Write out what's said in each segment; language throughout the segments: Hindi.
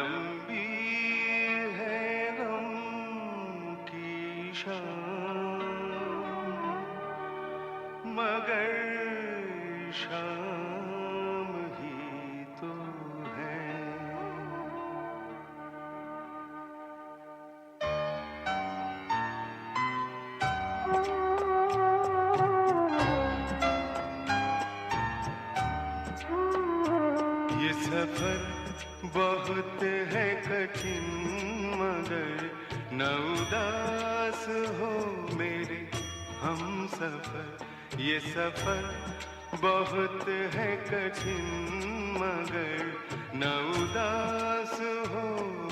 लंबी है गम की शाम, मगर शाम ही तो है। ये सफर बहुत है कठिन, मगर न उदास हो मेरे हम सफर। ये सफर बहुत है कठिन, मगर न उदास हो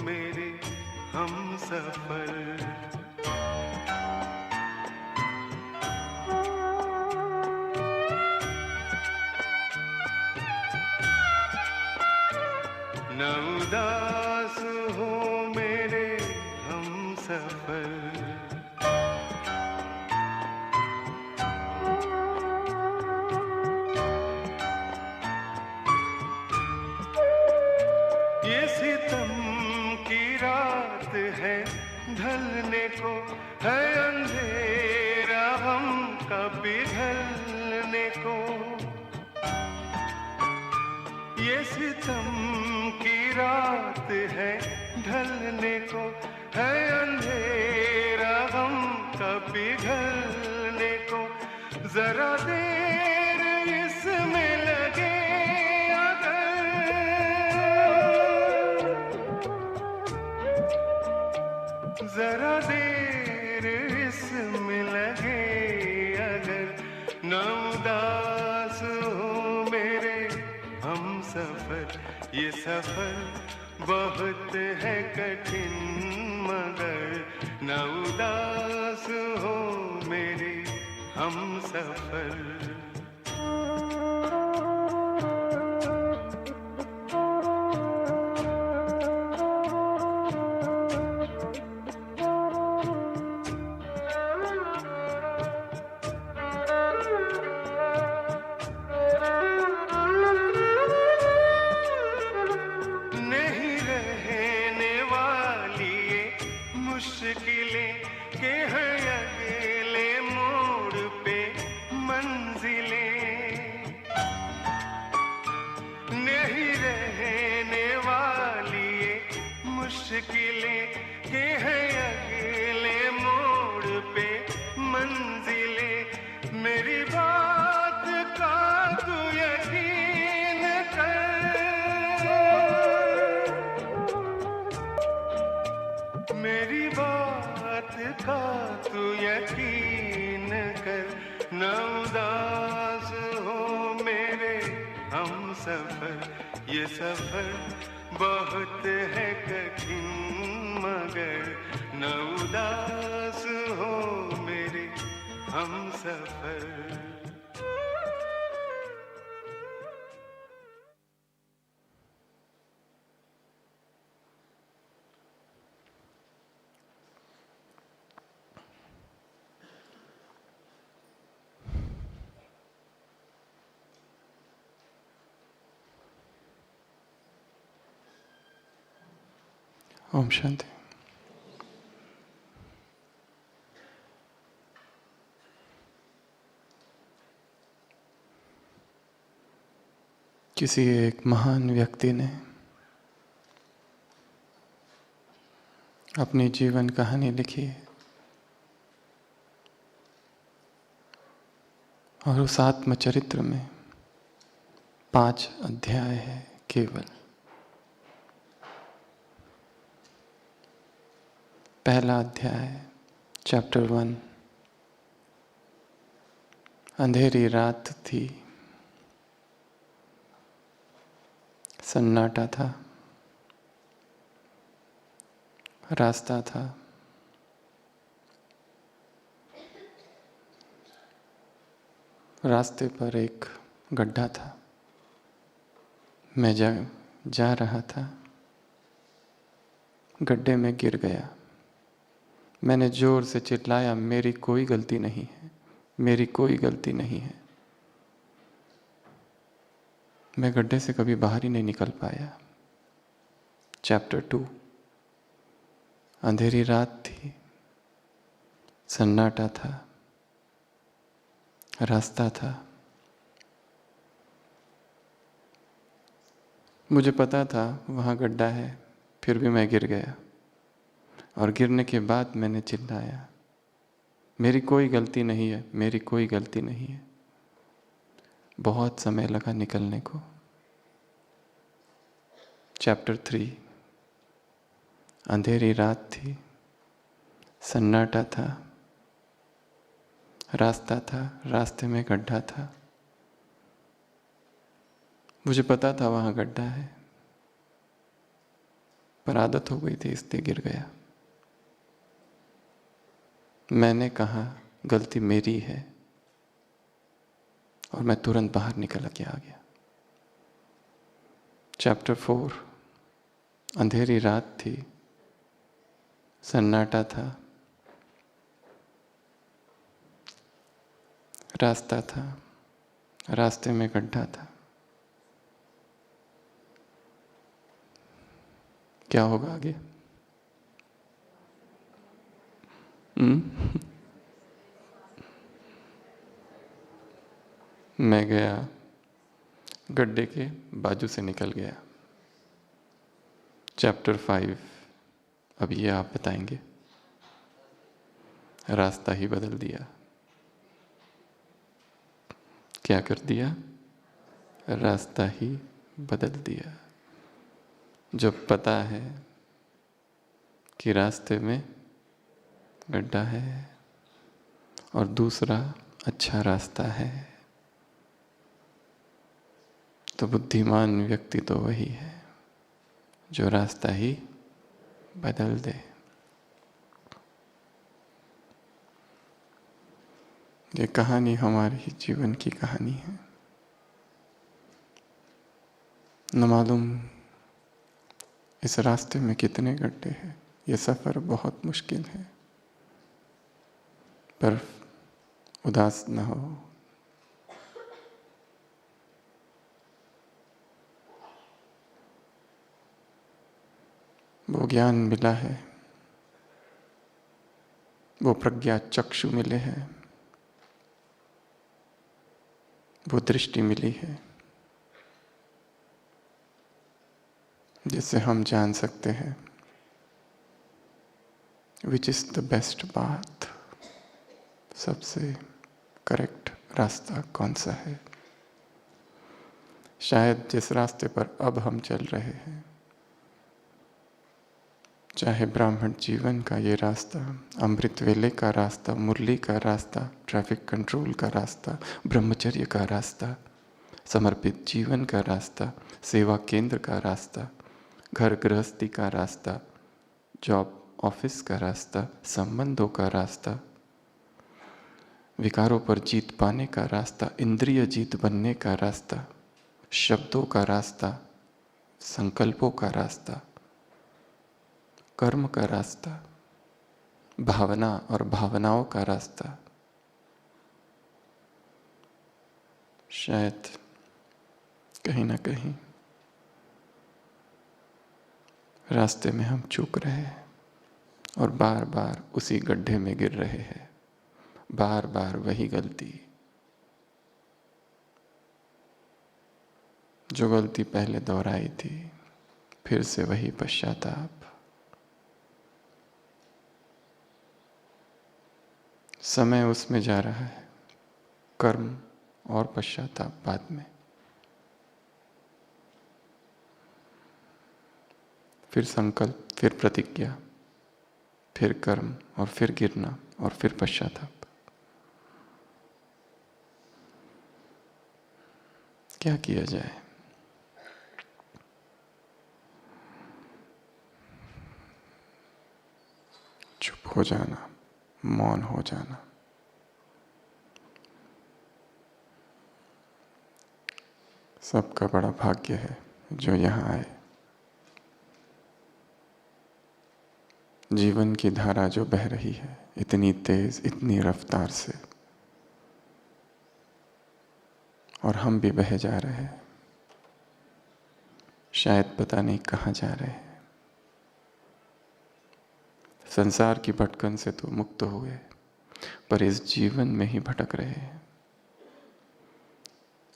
मेरे हम सफर। न उदास हो मेरे हम सफर। ये सितम की रात है ढलने को, है अंधेरा हम का पिघलने को। ये सितम की रात है ढलने को, है अंधेरा हम का पिघलने को। जरा देर इसमें लगे अगर, जरा देर इसमें लगे अगर, न उदास हो मेरे हम सफर। ये सफर बहुत है कठिन, मगर न उदास हो मेरे हम सफर। नहीं रहने वाली ये मुश्किलें के हैं अगले मोड़ पे मंजिलें। नहीं रहने वाली ये मुश्किलें के हैं अगले मोड़ पे मंजिलें। मेरी बात का तू यकीन कर, मेरी बात का तू यकीन कर। न उदास हो मेरे हम सफर। ये सफर बहुत है कठिन, मगर न उदास हो मेरे हम सफर। ओम शांति। किसी एक महान व्यक्ति ने अपनी जीवन कहानी लिखी है, और उस आत्मचरित्र में 5 अध्याय है केवल। पहला अध्याय, चैप्टर 1। अंधेरी रात थी, सन्नाटा था, रास्ता था, रास्ते पर एक गड्ढा था। मैं जा रहा था, गड्ढे में गिर गया। मैंने जोर से चिल्लाया, मेरी कोई गलती नहीं है, मेरी कोई गलती नहीं है। मैं गड्ढे से कभी बाहर ही नहीं निकल पाया। चैप्टर 2। अंधेरी रात थी, सन्नाटा था, रास्ता था। मुझे पता था वहाँ गड्ढा है, फिर भी मैं गिर गया। और गिरने के बाद मैंने चिल्लाया, मेरी कोई गलती नहीं है, मेरी कोई गलती नहीं है। बहुत समय लगा निकलने को। चैप्टर 3। अंधेरी रात थी, सन्नाटा था, रास्ता था, रास्ते में गड्ढा था। मुझे पता था वहाँ गड्ढा है, पर आदत हो गई थी इसलिए गिर गया। मैंने कहा गलती मेरी है, और मैं तुरंत बाहर निकल के आ गया। चैप्टर 4। अंधेरी रात थी, सन्नाटा था, रास्ता था, रास्ते में गड्ढा था। क्या होगा आगे? मैं गया, गड्ढे के बाजू से निकल गया। चैप्टर 5। अब ये आप बताएंगे। रास्ता ही बदल दिया। क्या कर दिया? रास्ता ही बदल दिया। जब पता है कि रास्ते में गड्ढा है और दूसरा अच्छा रास्ता है, तो बुद्धिमान व्यक्ति तो वही है जो रास्ता ही बदल दे। ये कहानी हमारे ही जीवन की कहानी है। न मालूम इस रास्ते में कितने गड्ढे हैं। ये सफ़र बहुत मुश्किल है, पर उदास न हो। वो ज्ञान मिला है, वो प्रज्ञा चक्षु मिले हैं, वो दृष्टि मिली है, जिससे हम जान सकते हैं which is the best path. सबसे करेक्ट रास्ता कौन सा है। शायद जिस रास्ते पर अब हम चल रहे हैं, चाहे ब्राह्मण जीवन का ये रास्ता, अमृत वेले का रास्ता, मुरली का रास्ता, ट्रैफिक कंट्रोल का रास्ता, ब्रह्मचर्य का रास्ता, समर्पित जीवन का रास्ता, सेवा केंद्र का रास्ता, घर गृहस्थी का रास्ता, जॉब ऑफिस का रास्ता, संबंधों का रास्ता, विकारों पर जीत पाने का रास्ता, इंद्रिय जीत बनने का रास्ता, शब्दों का रास्ता, संकल्पों का रास्ता, कर्म का रास्ता, भावना और भावनाओं का रास्ता। शायद कहीं ना कहीं रास्ते में हम चूक रहे हैं और बार बार उसी गड्ढे में गिर रहे हैं। बार बार वही गलती, जो गलती पहले दोहराई थी, फिर से वही पश्चाताप। समय उसमें जा रहा है, कर्म और पश्चाताप बाद में। फिर संकल्प, फिर प्रतिज्ञा, फिर कर्म, और फिर गिरना, और फिर पश्चाताप। क्या किया जाए? चुप हो जाना, मौन हो जाना। सबका बड़ा भाग्य है जो यहाँ आए। जीवन की धारा जो बह रही है इतनी तेज, इतनी रफ्तार से, और हम भी बहे जा रहे हैं। शायद पता नहीं कहाँ जा रहे हैं। संसार की भटकन से तो मुक्त हुए, पर इस जीवन में ही भटक रहे हैं।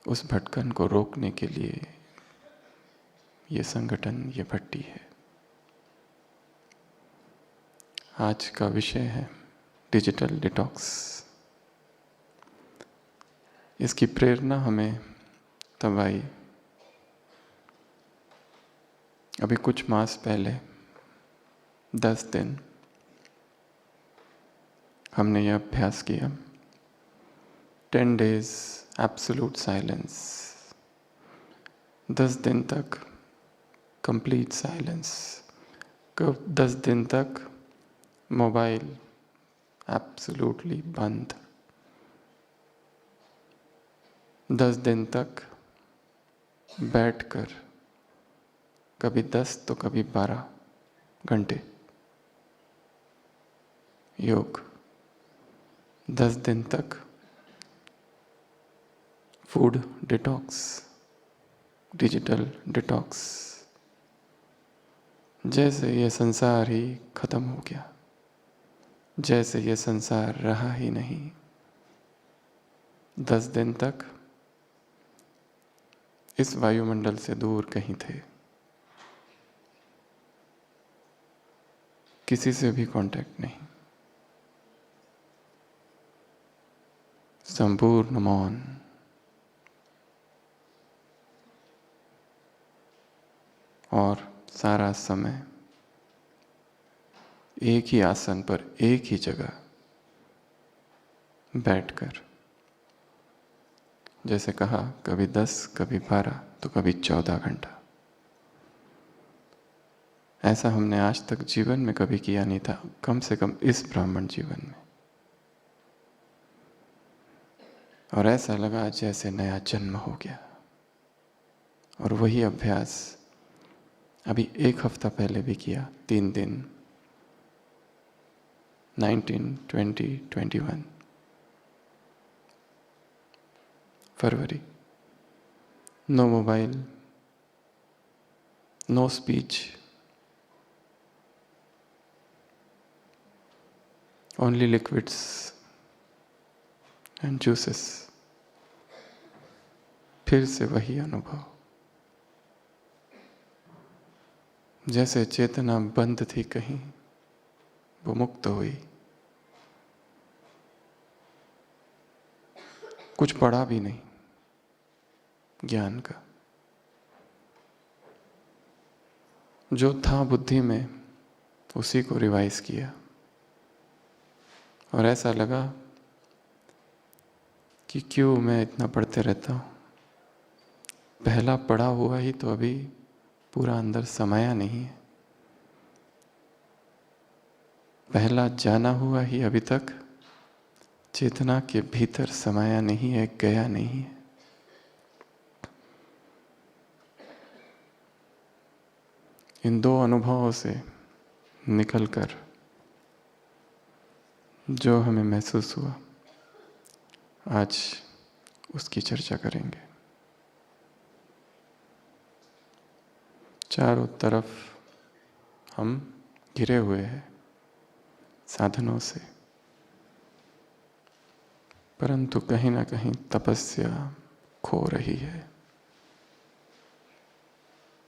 उस भटकन को रोकने के लिए ये संगठन, ये भट्टी है। आज का विषय है डिजिटल डिटॉक्स। इसकी प्रेरणा हमें तब आई, अभी कुछ मास पहले 10 दिन हमने यह अभ्यास किया, 10 days एब्सोल्यूट साइलेंस। 10 दिन तक कंप्लीट साइलेंस। 10 दिन तक मोबाइल एब्सोल्यूटली बंद। 10 दिन तक बैठकर कभी 10 तो कभी 12 घंटे योग। 10 दिन तक फूड डिटॉक्स, डिजिटल डिटॉक्स। जैसे ये संसार ही खत्म हो गया, जैसे ये संसार रहा ही नहीं। 10 दिन तक इस वायुमंडल से दूर कहीं थे, किसी से भी कांटेक्ट नहीं, संपूर्ण मौन। और सारा समय एक ही आसन पर, एक ही जगह बैठकर, जैसे कहा कभी 10, कभी 12 तो कभी 14 घंटा। ऐसा हमने आज तक जीवन में कभी किया नहीं था, कम से कम इस ब्राह्मण जीवन में। और ऐसा लगा जैसे नया जन्म हो गया। और वही अभ्यास अभी 1 हफ्ता पहले भी किया, 3 दिन, 19, 20, 21 फरवरी। No mobile, no speech, only liquids and juices. फिर से वही अनुभव, जैसे चेतना बंद थी कहीं, वो मुक्त हुई। कुछ पढ़ा भी नहीं ज्ञान का, जो था बुद्धि में उसी को रिवाइज किया। और ऐसा लगा कि क्यों मैं इतना पढ़ते रहता हूँ, पहला पढ़ा हुआ ही तो अभी पूरा अंदर समाया नहीं है, पहला जाना हुआ ही अभी तक चेतना के भीतर समाया नहीं है, गया नहीं है। इन 2 अनुभवों से निकलकर जो हमें महसूस हुआ, आज उसकी चर्चा करेंगे। चारों तरफ हम घिरे हुए हैं साधनों से, परंतु कहीं ना कहीं तपस्या खो रही है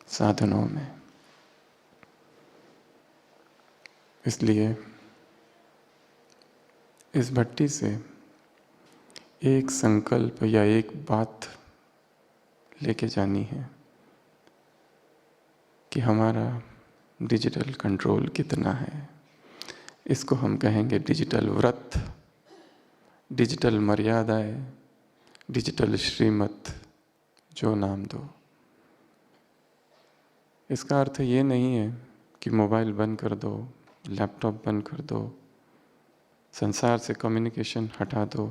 साधनों में। इसलिए इस भट्टी से एक संकल्प या एक बात लेके जानी है कि हमारा डिजिटल कंट्रोल कितना है। इसको हम कहेंगे डिजिटल व्रत, डिजिटल मर्यादाएं, डिजिटल श्रीमत, जो नाम दो। इसका अर्थ ये नहीं है कि मोबाइल बंद कर दो, लैपटॉप बंद कर दो, संसार से कम्युनिकेशन हटा दो,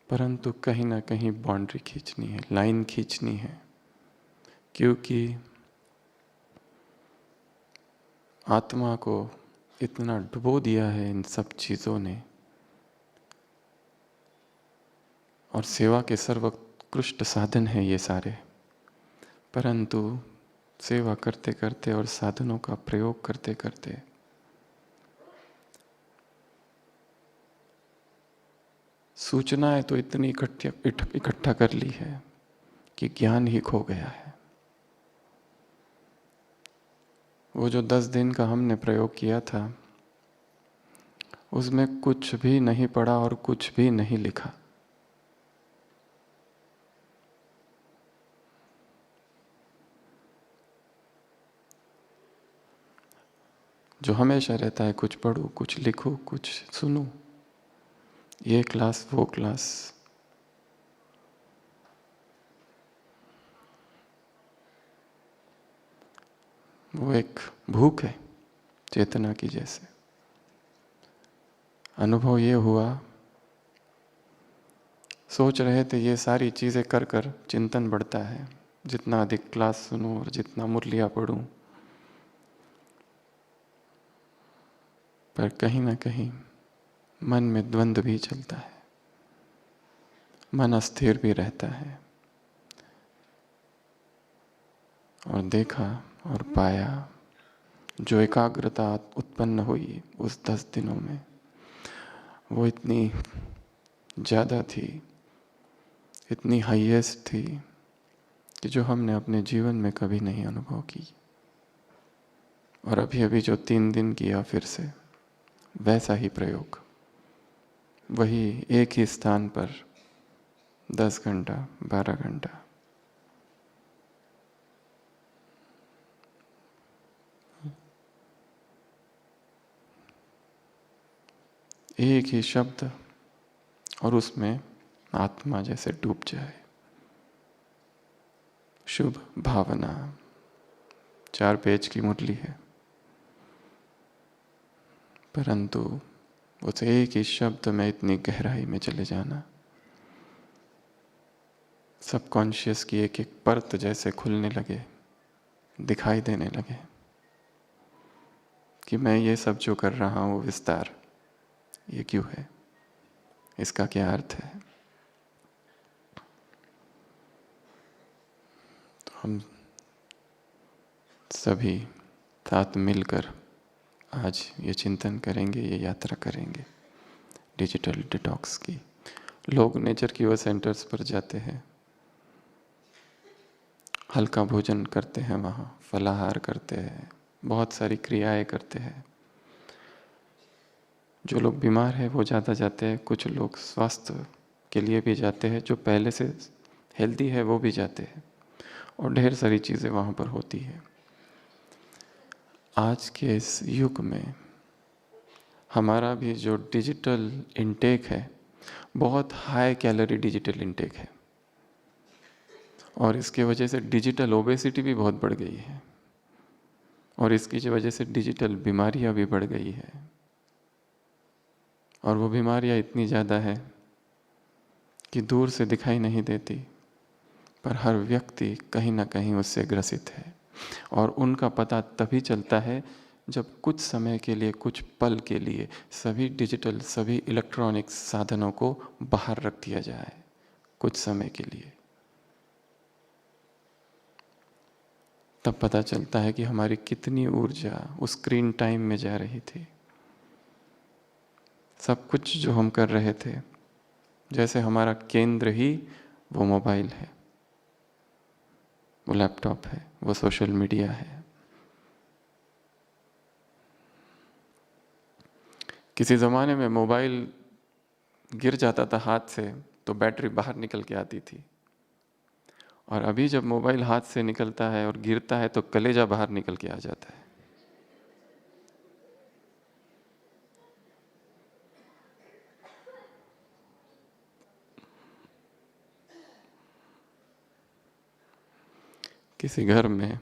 परंतु कहीं ना कहीं बाउंड्री खींचनी है, लाइन खींचनी है। क्योंकि आत्मा को इतना डुबो दिया है इन सब चीज़ों ने, और सेवा के सर्वोत्कृष्ट साधन हैं ये सारे, परंतु सेवा करते करते और साधनों का प्रयोग करते करते सूचनाएं तो इतनी इकट्ठा कर ली है कि ज्ञान ही खो गया है। वो जो 10 दिन का हमने प्रयोग किया था, उसमें कुछ भी नहीं पढ़ा और कुछ भी नहीं लिखा। जो हमेशा रहता है, कुछ पढ़ो, कुछ लिखो, कुछ सुनो, ये क्लास वो क्लास। वो एक भूख है चेतना की जैसे। अनुभव ये हुआ, सोच रहे थे ये सारी चीज़ें कर कर चिंतन बढ़ता है, जितना अधिक क्लास सुनूं और जितना मुरलियाँ पढ़ूं, पर कहीं ना कहीं मन में द्वंद्व भी चलता है, मन अस्थिर भी रहता है। और देखा और पाया, जो एकाग्रता उत्पन्न हुई उस 10 दिनों में, वो इतनी ज़्यादा थी, इतनी हाईएस्ट थी कि जो हमने अपने जीवन में कभी नहीं अनुभव की। और अभी अभी जो 3 दिन किया, फिर से वैसा ही प्रयोग, वही एक ही स्थान पर 10 घंटा 12 घंटा। एक ही शब्द और उसमें आत्मा जैसे डूब जाए। शुभ भावना, 4 पेज की मुरली है, परंतु उस एक ही शब्द में इतनी गहराई में चले जाना, सबकॉन्शियस की एक एक परत जैसे खुलने लगे, दिखाई देने लगे कि मैं ये सब जो कर रहा हूँ विस्तार, ये क्यों है, इसका क्या अर्थ है। तो हम सभी साथ मिलकर आज ये चिंतन करेंगे, ये यात्रा करेंगे डिजिटल डिटॉक्स की। लोग नेचर की वो सेंटर्स पर जाते हैं, हल्का भोजन करते हैं, वहाँ फलाहार करते हैं, बहुत सारी क्रियाएं करते हैं। जो लोग बीमार हैं वो ज़्यादा जाते हैं, कुछ लोग स्वास्थ्य के लिए भी जाते हैं, जो पहले से हेल्दी है वो भी जाते हैं, और ढेर सारी चीज़ें वहाँ पर होती है। आज के इस युग में हमारा भी जो डिजिटल इनटेक है, बहुत हाई कैलोरी डिजिटल इनटेक है, और इसकी वजह से डिजिटल ओबेसिटी भी बहुत बढ़ गई है, और इसकी वजह से डिजिटल बीमारियां भी बढ़ गई है। और वो बीमारियां इतनी ज़्यादा है कि दूर से दिखाई नहीं देती, पर हर व्यक्ति कहीं ना कहीं उससे ग्रसित है। और उनका पता तभी चलता है जब कुछ समय के लिए, कुछ पल के लिए सभी डिजिटल, सभी इलेक्ट्रॉनिक साधनों को बाहर रख दिया जाए कुछ समय के लिए। तब पता चलता है कि हमारी कितनी ऊर्जा उस स्क्रीन टाइम में जा रही थी। सब कुछ जो हम कर रहे थे, जैसे हमारा केंद्र ही वो मोबाइल है, वो लैपटॉप है, वो सोशल मीडिया है। किसी ज़माने में मोबाइल गिर जाता था हाथ से तो बैटरी बाहर निकल के आती थी, और अभी जब मोबाइल हाथ से निकलता है और गिरता है तो कलेजा बाहर निकल के आ जाता है। किसी घर में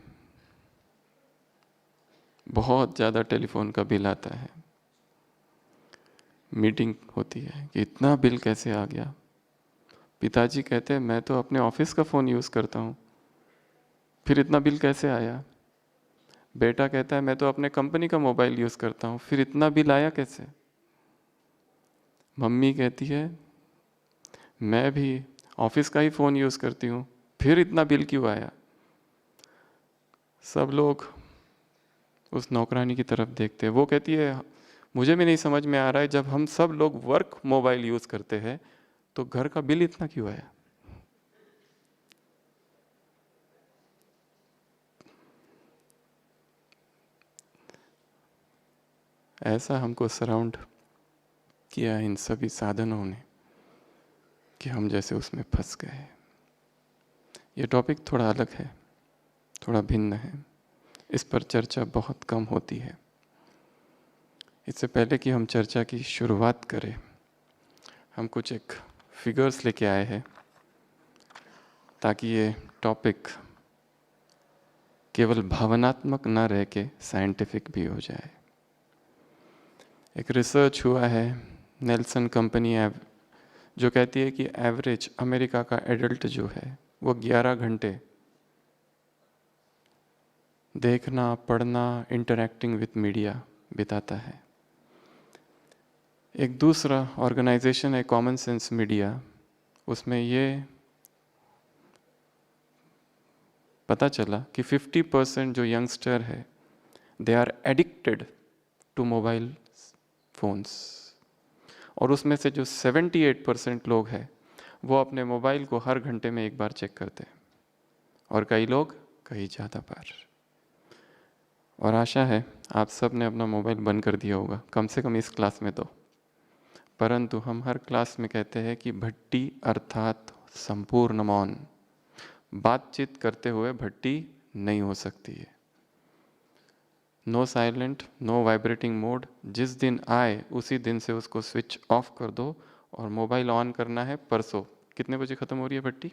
बहुत ज़्यादा टेलीफोन का बिल आता है, मीटिंग होती है कि इतना बिल कैसे आ गया। पिताजी कहते हैं मैं तो अपने ऑफिस का फ़ोन यूज़ करता हूँ, फिर इतना बिल कैसे आया। बेटा कहता है मैं तो अपने कंपनी का मोबाइल यूज़ करता हूँ, फिर इतना बिल आया कैसे। मम्मी कहती है मैं भी ऑफिस का ही फ़ोन यूज़ करती हूँ, फिर इतना बिल क्यों आया। सब लोग उस नौकरानी की तरफ देखते हैं, वो कहती है मुझे भी नहीं समझ में आ रहा है, जब हम सब लोग वर्क मोबाइल यूज़ करते हैं तो घर का बिल इतना क्यों आया? ऐसा हमको सराउंड किया इन सभी साधनों ने कि हम जैसे उसमें फंस गए। ये टॉपिक थोड़ा अलग है, थोड़ा भिन्न है, इस पर चर्चा बहुत कम होती है। इससे पहले कि हम चर्चा की शुरुआत करें, हम कुछ एक फिगर्स लेके आए हैं ताकि ये टॉपिक केवल भावनात्मक न रह के साइंटिफिक भी हो जाए। एक रिसर्च हुआ है नेल्सन कंपनी जो कहती है कि एवरेज अमेरिका का एडल्ट जो है वो 11 घंटे देखना, पढ़ना, इंटरैक्टिंग विथ मीडिया बिताता है। एक दूसरा ऑर्गेनाइजेशन है कॉमन सेंस मीडिया, उसमें ये पता चला कि 50% जो यंगस्टर है they are addicted to mobile phones, और उसमें से जो 78% लोग हैं वो अपने मोबाइल को हर घंटे में एक बार चेक करते हैं, और कई लोग कई ज़्यादा बार। और आशा है आप सब ने अपना मोबाइल बंद कर दिया होगा, कम से कम इस क्लास में तो। परंतु हम हर क्लास में कहते हैं कि भट्टी अर्थात संपूर्ण मौन, बातचीत करते हुए भट्टी नहीं हो सकती है। No silent, no vibrating mode, जिस दिन आए उसी दिन से उसको स्विच ऑफ कर दो, और मोबाइल ऑन करना है परसों। कितने बजे ख़त्म हो रही है भट्टी?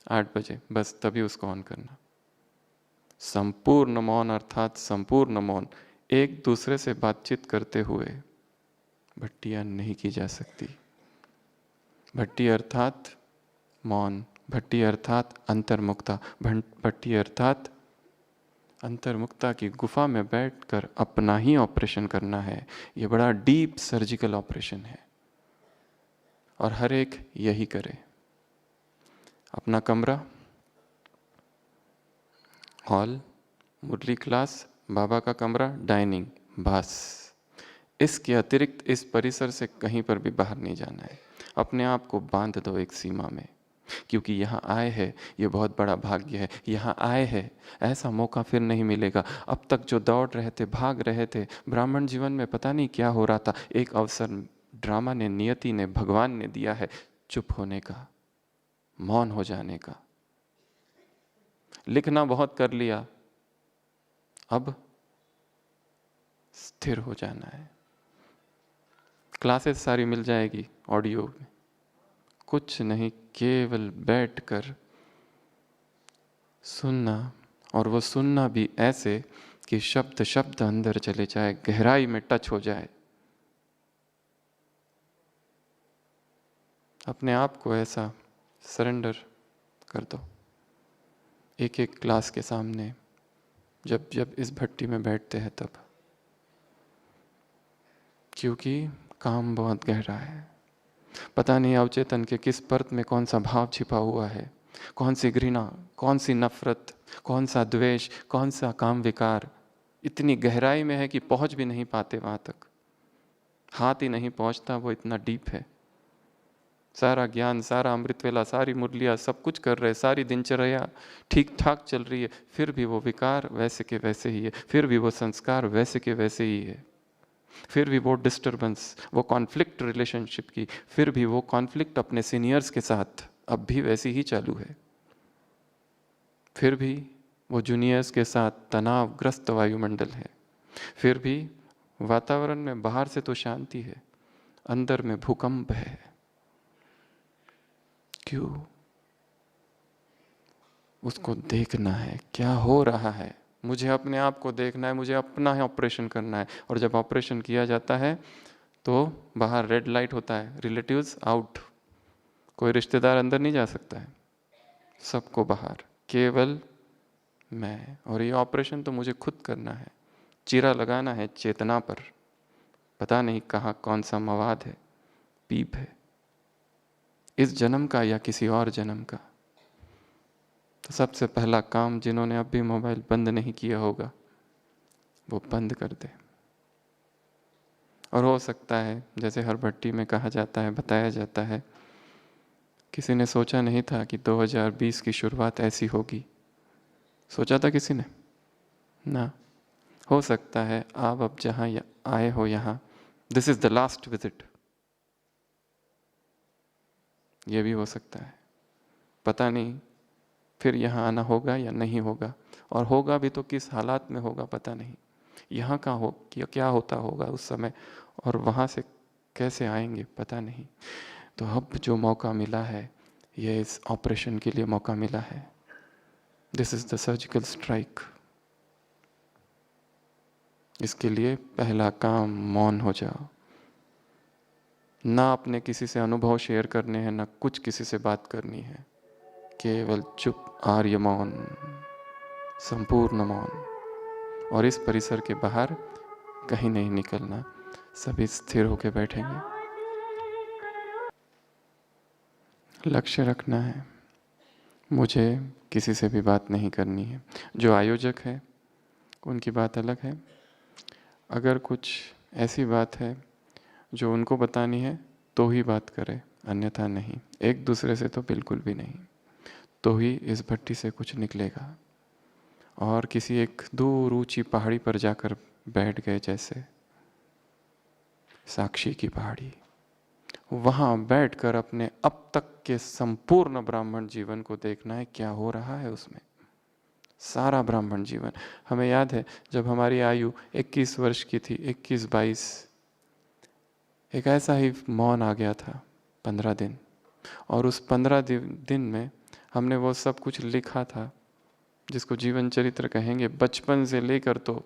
8 बजे, बस तभी उसको ऑन करना। संपूर्ण मौन अर्थात संपूर्ण मौन, एक दूसरे से बातचीत करते हुए भट्टियाँ नहीं की जा सकती। भट्टी अर्थात मौन, भट्टी अर्थात अंतर्मुक्ता, भट्टी अर्थात अंतर्मुक्ता की गुफा में बैठकर अपना ही ऑपरेशन करना है। ये बड़ा डीप सर्जिकल ऑपरेशन है और हर एक यही करे। अपना कमरा, हॉल, मुरली क्लास, बाबा का कमरा, डाइनिंग, बस। इसके अतिरिक्त इस परिसर से कहीं पर भी बाहर नहीं जाना है। अपने आप को बांध दो एक सीमा में, क्योंकि यहाँ आए हैं ये बहुत बड़ा भाग्य है। यहाँ आए हैं, ऐसा मौका फिर नहीं मिलेगा। अब तक जो दौड़ रहे थे, भाग रहे थे, ब्राह्मण जीवन में पता नहीं क्या हो रहा था, एक अवसर ड्रामा ने, नियति ने, भगवान ने दिया है चुप होने का, मौन हो जाने का। लिखना बहुत कर लिया, अब स्थिर हो जाना है। क्लासेस सारी मिल जाएगी ऑडियो में, कुछ नहीं, केवल बैठकर सुनना, और वो सुनना भी ऐसे कि शब्द शब्द अंदर चले जाए, गहराई में टच हो जाए। अपने आप को ऐसा सरेंडर कर दो एक एक क्लास के सामने, जब जब इस भट्टी में बैठते हैं तब, क्योंकि काम बहुत गहरा है। पता नहीं अवचेतन के किस परत में कौन सा भाव छिपा हुआ है, कौन सी घृणा, कौन सी नफरत, कौन सा द्वेष, कौन सा काम विकार इतनी गहराई में है कि पहुंच भी नहीं पाते वहां तक। हाथ ही नहीं पहुंचता, वो इतना डीप है। सारा ज्ञान, सारा अमृत वेला, सारी मुरलियाँ, सब कुछ कर रहे, सारी दिनचर्या ठीक ठाक चल रही है, फिर भी वो विकार वैसे के वैसे ही है, फिर भी वो संस्कार वैसे के वैसे ही है, फिर भी वो डिस्टर्बेंस, वो कॉन्फ्लिक्ट रिलेशनशिप की, फिर भी वो कॉन्फ्लिक्ट अपने सीनियर्स के साथ अब भी वैसी ही चालू है, फिर भी वो जूनियर्स के साथ तनावग्रस्त वायुमंडल है, फिर भी वातावरण में बाहर से तो शांति है, अंदर में भूकंप है। क्यों? उसको देखना है क्या हो रहा है, मुझे अपने आप को देखना है, मुझे अपना ही ऑपरेशन करना है। और जब ऑपरेशन किया जाता है तो बाहर रेड लाइट होता है, रिलेटिव्स आउट, कोई रिश्तेदार अंदर नहीं जा सकता है, सबको बाहर, केवल मैं। और ये ऑपरेशन तो मुझे खुद करना है, चीरा लगाना है चेतना पर, पता नहीं कहाँ कौन सा मवाद है, पीप है, इस जन्म का या किसी और जन्म का। तो सबसे पहला काम, जिन्होंने अब भी मोबाइल बंद नहीं किया होगा वो बंद कर दे। और हो सकता है जैसे हर भट्टी में कहा जाता है, बताया जाता है, किसी ने सोचा नहीं था कि 2020 की शुरुआत ऐसी होगी। सोचा था किसी ने? ना। हो सकता है आप अब जहाँ आए हो यहाँ, this is the last visit, ये भी हो सकता है। पता नहीं फिर यहाँ आना होगा या नहीं होगा, और होगा भी तो किस हालात में होगा पता नहीं। यहाँ का हो क्या होता होगा उस समय, और वहाँ से कैसे आएंगे पता नहीं। तो अब जो मौका मिला है, ये इस ऑपरेशन के लिए मौका मिला है। This is the surgical strike. इसके लिए पहला काम मौन हो जाओ। ना अपने किसी से अनुभव शेयर करने हैं, ना कुछ किसी से बात करनी है, केवल चुप, आर्य मौन, संपूर्ण मौन। और इस परिसर के बाहर कहीं नहीं निकलना, सभी स्थिर होकर बैठेंगे। लक्ष्य रखना है, मुझे किसी से भी बात नहीं करनी है। जो आयोजक है उनकी बात अलग है। अगर कुछ ऐसी बात है जो उनको बतानी है तो ही बात करें, अन्यथा नहीं। एक दूसरे से तो बिल्कुल भी नहीं, तो ही इस भट्टी से कुछ निकलेगा। और किसी एक दूर ऊंची पहाड़ी पर जाकर बैठ गए, जैसे साक्षी की पहाड़ी, वहाँ बैठकर अपने अब तक के संपूर्ण ब्राह्मण जीवन को देखना है, क्या हो रहा है उसमें। सारा ब्राह्मण जीवन। हमें याद है जब हमारी आयु 21 वर्ष की थी, 21-22, एक ऐसा ही मौन आ गया था 15 दिन। और उस 15 दिन में हमने वो सब कुछ लिखा था जिसको जीवन चरित्र कहेंगे। बचपन से लेकर तो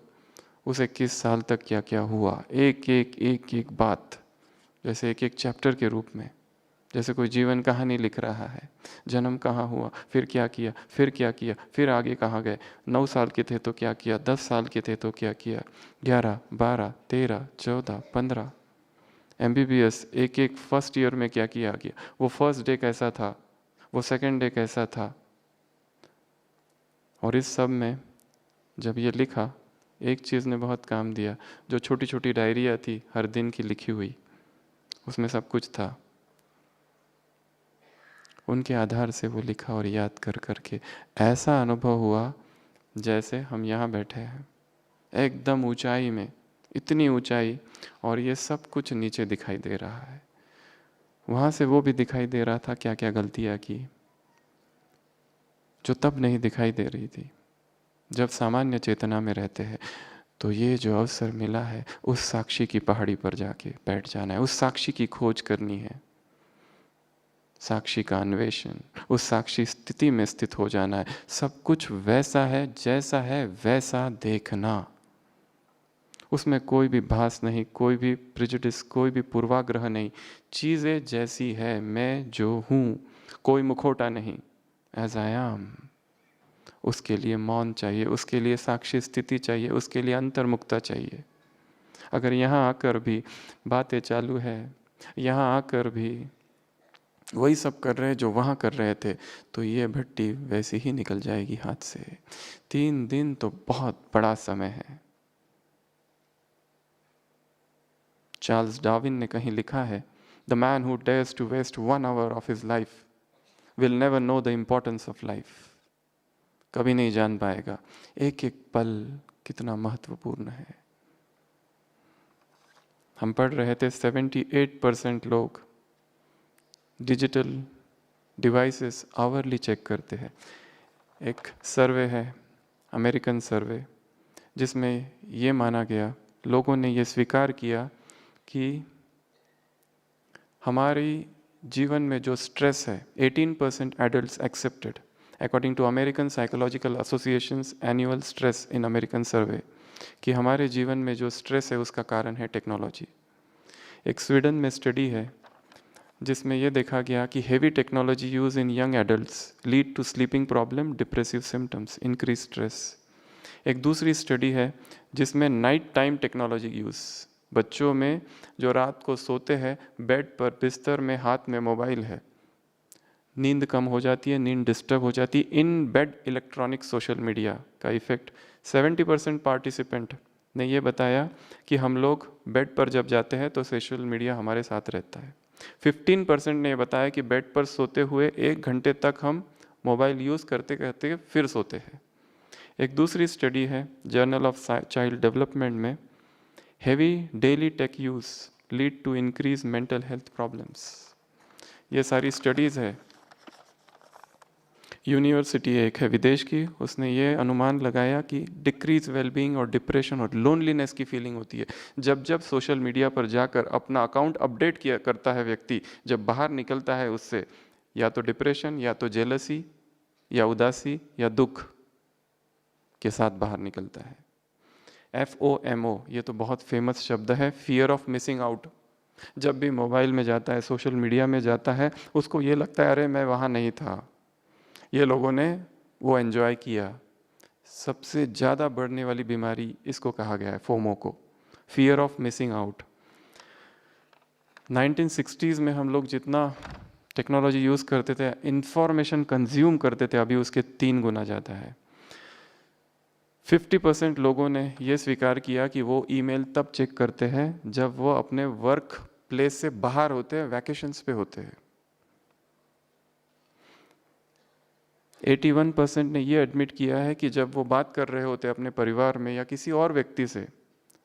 उस 21 साल तक क्या क्या हुआ, एक बात, जैसे एक चैप्टर के रूप में, जैसे कोई जीवन कहानी लिख रहा है। जन्म कहाँ हुआ, फिर क्या किया, फिर क्या किया, फिर आगे कहाँ गए, 9 साल के थे तो क्या किया, 10 साल के थे तो क्या किया, 11, 12, 13, 14, 15, MBBS एक फर्स्ट ईयर में क्या किया गया, वो फर्स्ट डे कैसा था, वो सेकंड डे कैसा था। और इस सब में जब ये लिखा, एक चीज़ ने बहुत काम दिया। जो छोटी छोटी डायरिया थी हर दिन की लिखी हुई, उसमें सब कुछ था। उनके आधार से वो लिखा और याद कर करके ऐसा अनुभव हुआ जैसे हम यहाँ बैठे हैं, एकदम ऊंचाई में, इतनी ऊंचाई, और ये सब कुछ नीचे दिखाई दे रहा है। वहाँ से वो भी दिखाई दे रहा था क्या क्या गलतियाँ की, जो तब नहीं दिखाई दे रही थी जब सामान्य चेतना में रहते हैं। तो ये जो अवसर मिला है, उस साक्षी की पहाड़ी पर जाके बैठ जाना है, उस साक्षी की खोज करनी है, साक्षी का अन्वेषण, उस साक्षी स्थिति में स्थित हो जाना है। सब कुछ वैसा है जैसा है, वैसा देखना। उसमें कोई भी भास नहीं, कोई भी प्रिजुडिस, कोई भी पूर्वाग्रह नहीं। चीज़ें जैसी है, मैं जो हूँ, कोई मुखौटा नहीं, एज आई एम। उसके लिए मौन चाहिए, उसके लिए साक्षी स्थिति चाहिए, उसके लिए अंतर्मुक्ता चाहिए। अगर यहाँ आकर भी बातें चालू है, यहाँ आकर भी वही सब कर रहे हैं जो वहाँ कर रहे थे, तो ये भट्टी वैसे ही निकल जाएगी हाथ से। 3 दिन तो बहुत बड़ा समय है। चार्ल्स डार्विन ने कहीं लिखा है, the man who dares to waste 1 hour of his life will never know the importance of life. कभी नहीं जान पाएगा एक एक पल कितना महत्वपूर्ण है। हम पढ़ रहे थे 78% लोग डिजिटल डिवाइसेस आवरली चेक करते हैं। एक सर्वे है, अमेरिकन सर्वे, जिसमें ये माना गया, लोगों ने ये स्वीकार किया कि हमारी जीवन में जो स्ट्रेस है, 18% adults accepted according to American Psychological Association's annual stress in American survey, कि हमारे जीवन में जो स्ट्रेस है उसका कारण है टेक्नोलॉजी। एक स्वीडन में स्टडी है जिसमें यह देखा गया कि heavy technology use in young adults lead to sleeping problem, depressive symptoms, increase stress. एक दूसरी स्टडी है जिसमें नाइट टाइम टेक्नोलॉजी यूज़, बच्चों में जो रात को सोते हैं बेड पर बिस्तर में हाथ में मोबाइल है, नींद कम हो जाती है, नींद डिस्टर्ब हो जाती है। In bed electronic social media का इफेक्ट 70% पार्टिसिपेंट ने ये बताया कि हम लोग बेड पर जब जाते हैं तो सोशल मीडिया हमारे साथ रहता है। 15% ने ये बताया कि बेड पर सोते हुए 1 घंटे तक हम मोबाइल यूज़ करते करते फिर सोते हैं। एक दूसरी स्टडी है जर्नल ऑफ चाइल्ड डेवलपमेंट में, heavy daily tech use lead to increase mental health problems. ये सारी स्टडीज़ है। यूनिवर्सिटी एक है विदेश की, उसने ये अनुमान लगाया कि डिक्रीज वेलबींग और डिप्रेशन और लोनलीनेस की फीलिंग होती है जब जब सोशल मीडिया पर जाकर अपना अकाउंट अपडेट किया करता है व्यक्ति, जब बाहर निकलता है उससे या तो डिप्रेशन या तो जेलसी या उदासी या दुख के साथ बाहर निकलता है। FOMO, ये तो बहुत फेमस शब्द है, फियर ऑफ मिसिंग आउट। जब भी मोबाइल में जाता है, सोशल मीडिया में जाता है, उसको ये लगता है अरे मैं वहाँ नहीं था, ये लोगों ने वो एंजॉय किया। सबसे ज़्यादा बढ़ने वाली बीमारी इसको कहा गया है, फोमो को, fear of missing out. 1960s में हम लोग जितना टेक्नोलॉजी यूज़ करते थे, इंफॉर्मेशन कंज्यूम करते थे, अभी उसके 3 गुना ज़्यादा है। 50% लोगों ने ये स्वीकार किया कि वो ईमेल तब चेक करते हैं जब वो अपने वर्क प्लेस से बाहर होते हैं, वैकेशंस पे होते हैं। 81% ने ये एडमिट किया है कि जब वो बात कर रहे होते हैं अपने परिवार में या किसी और व्यक्ति से,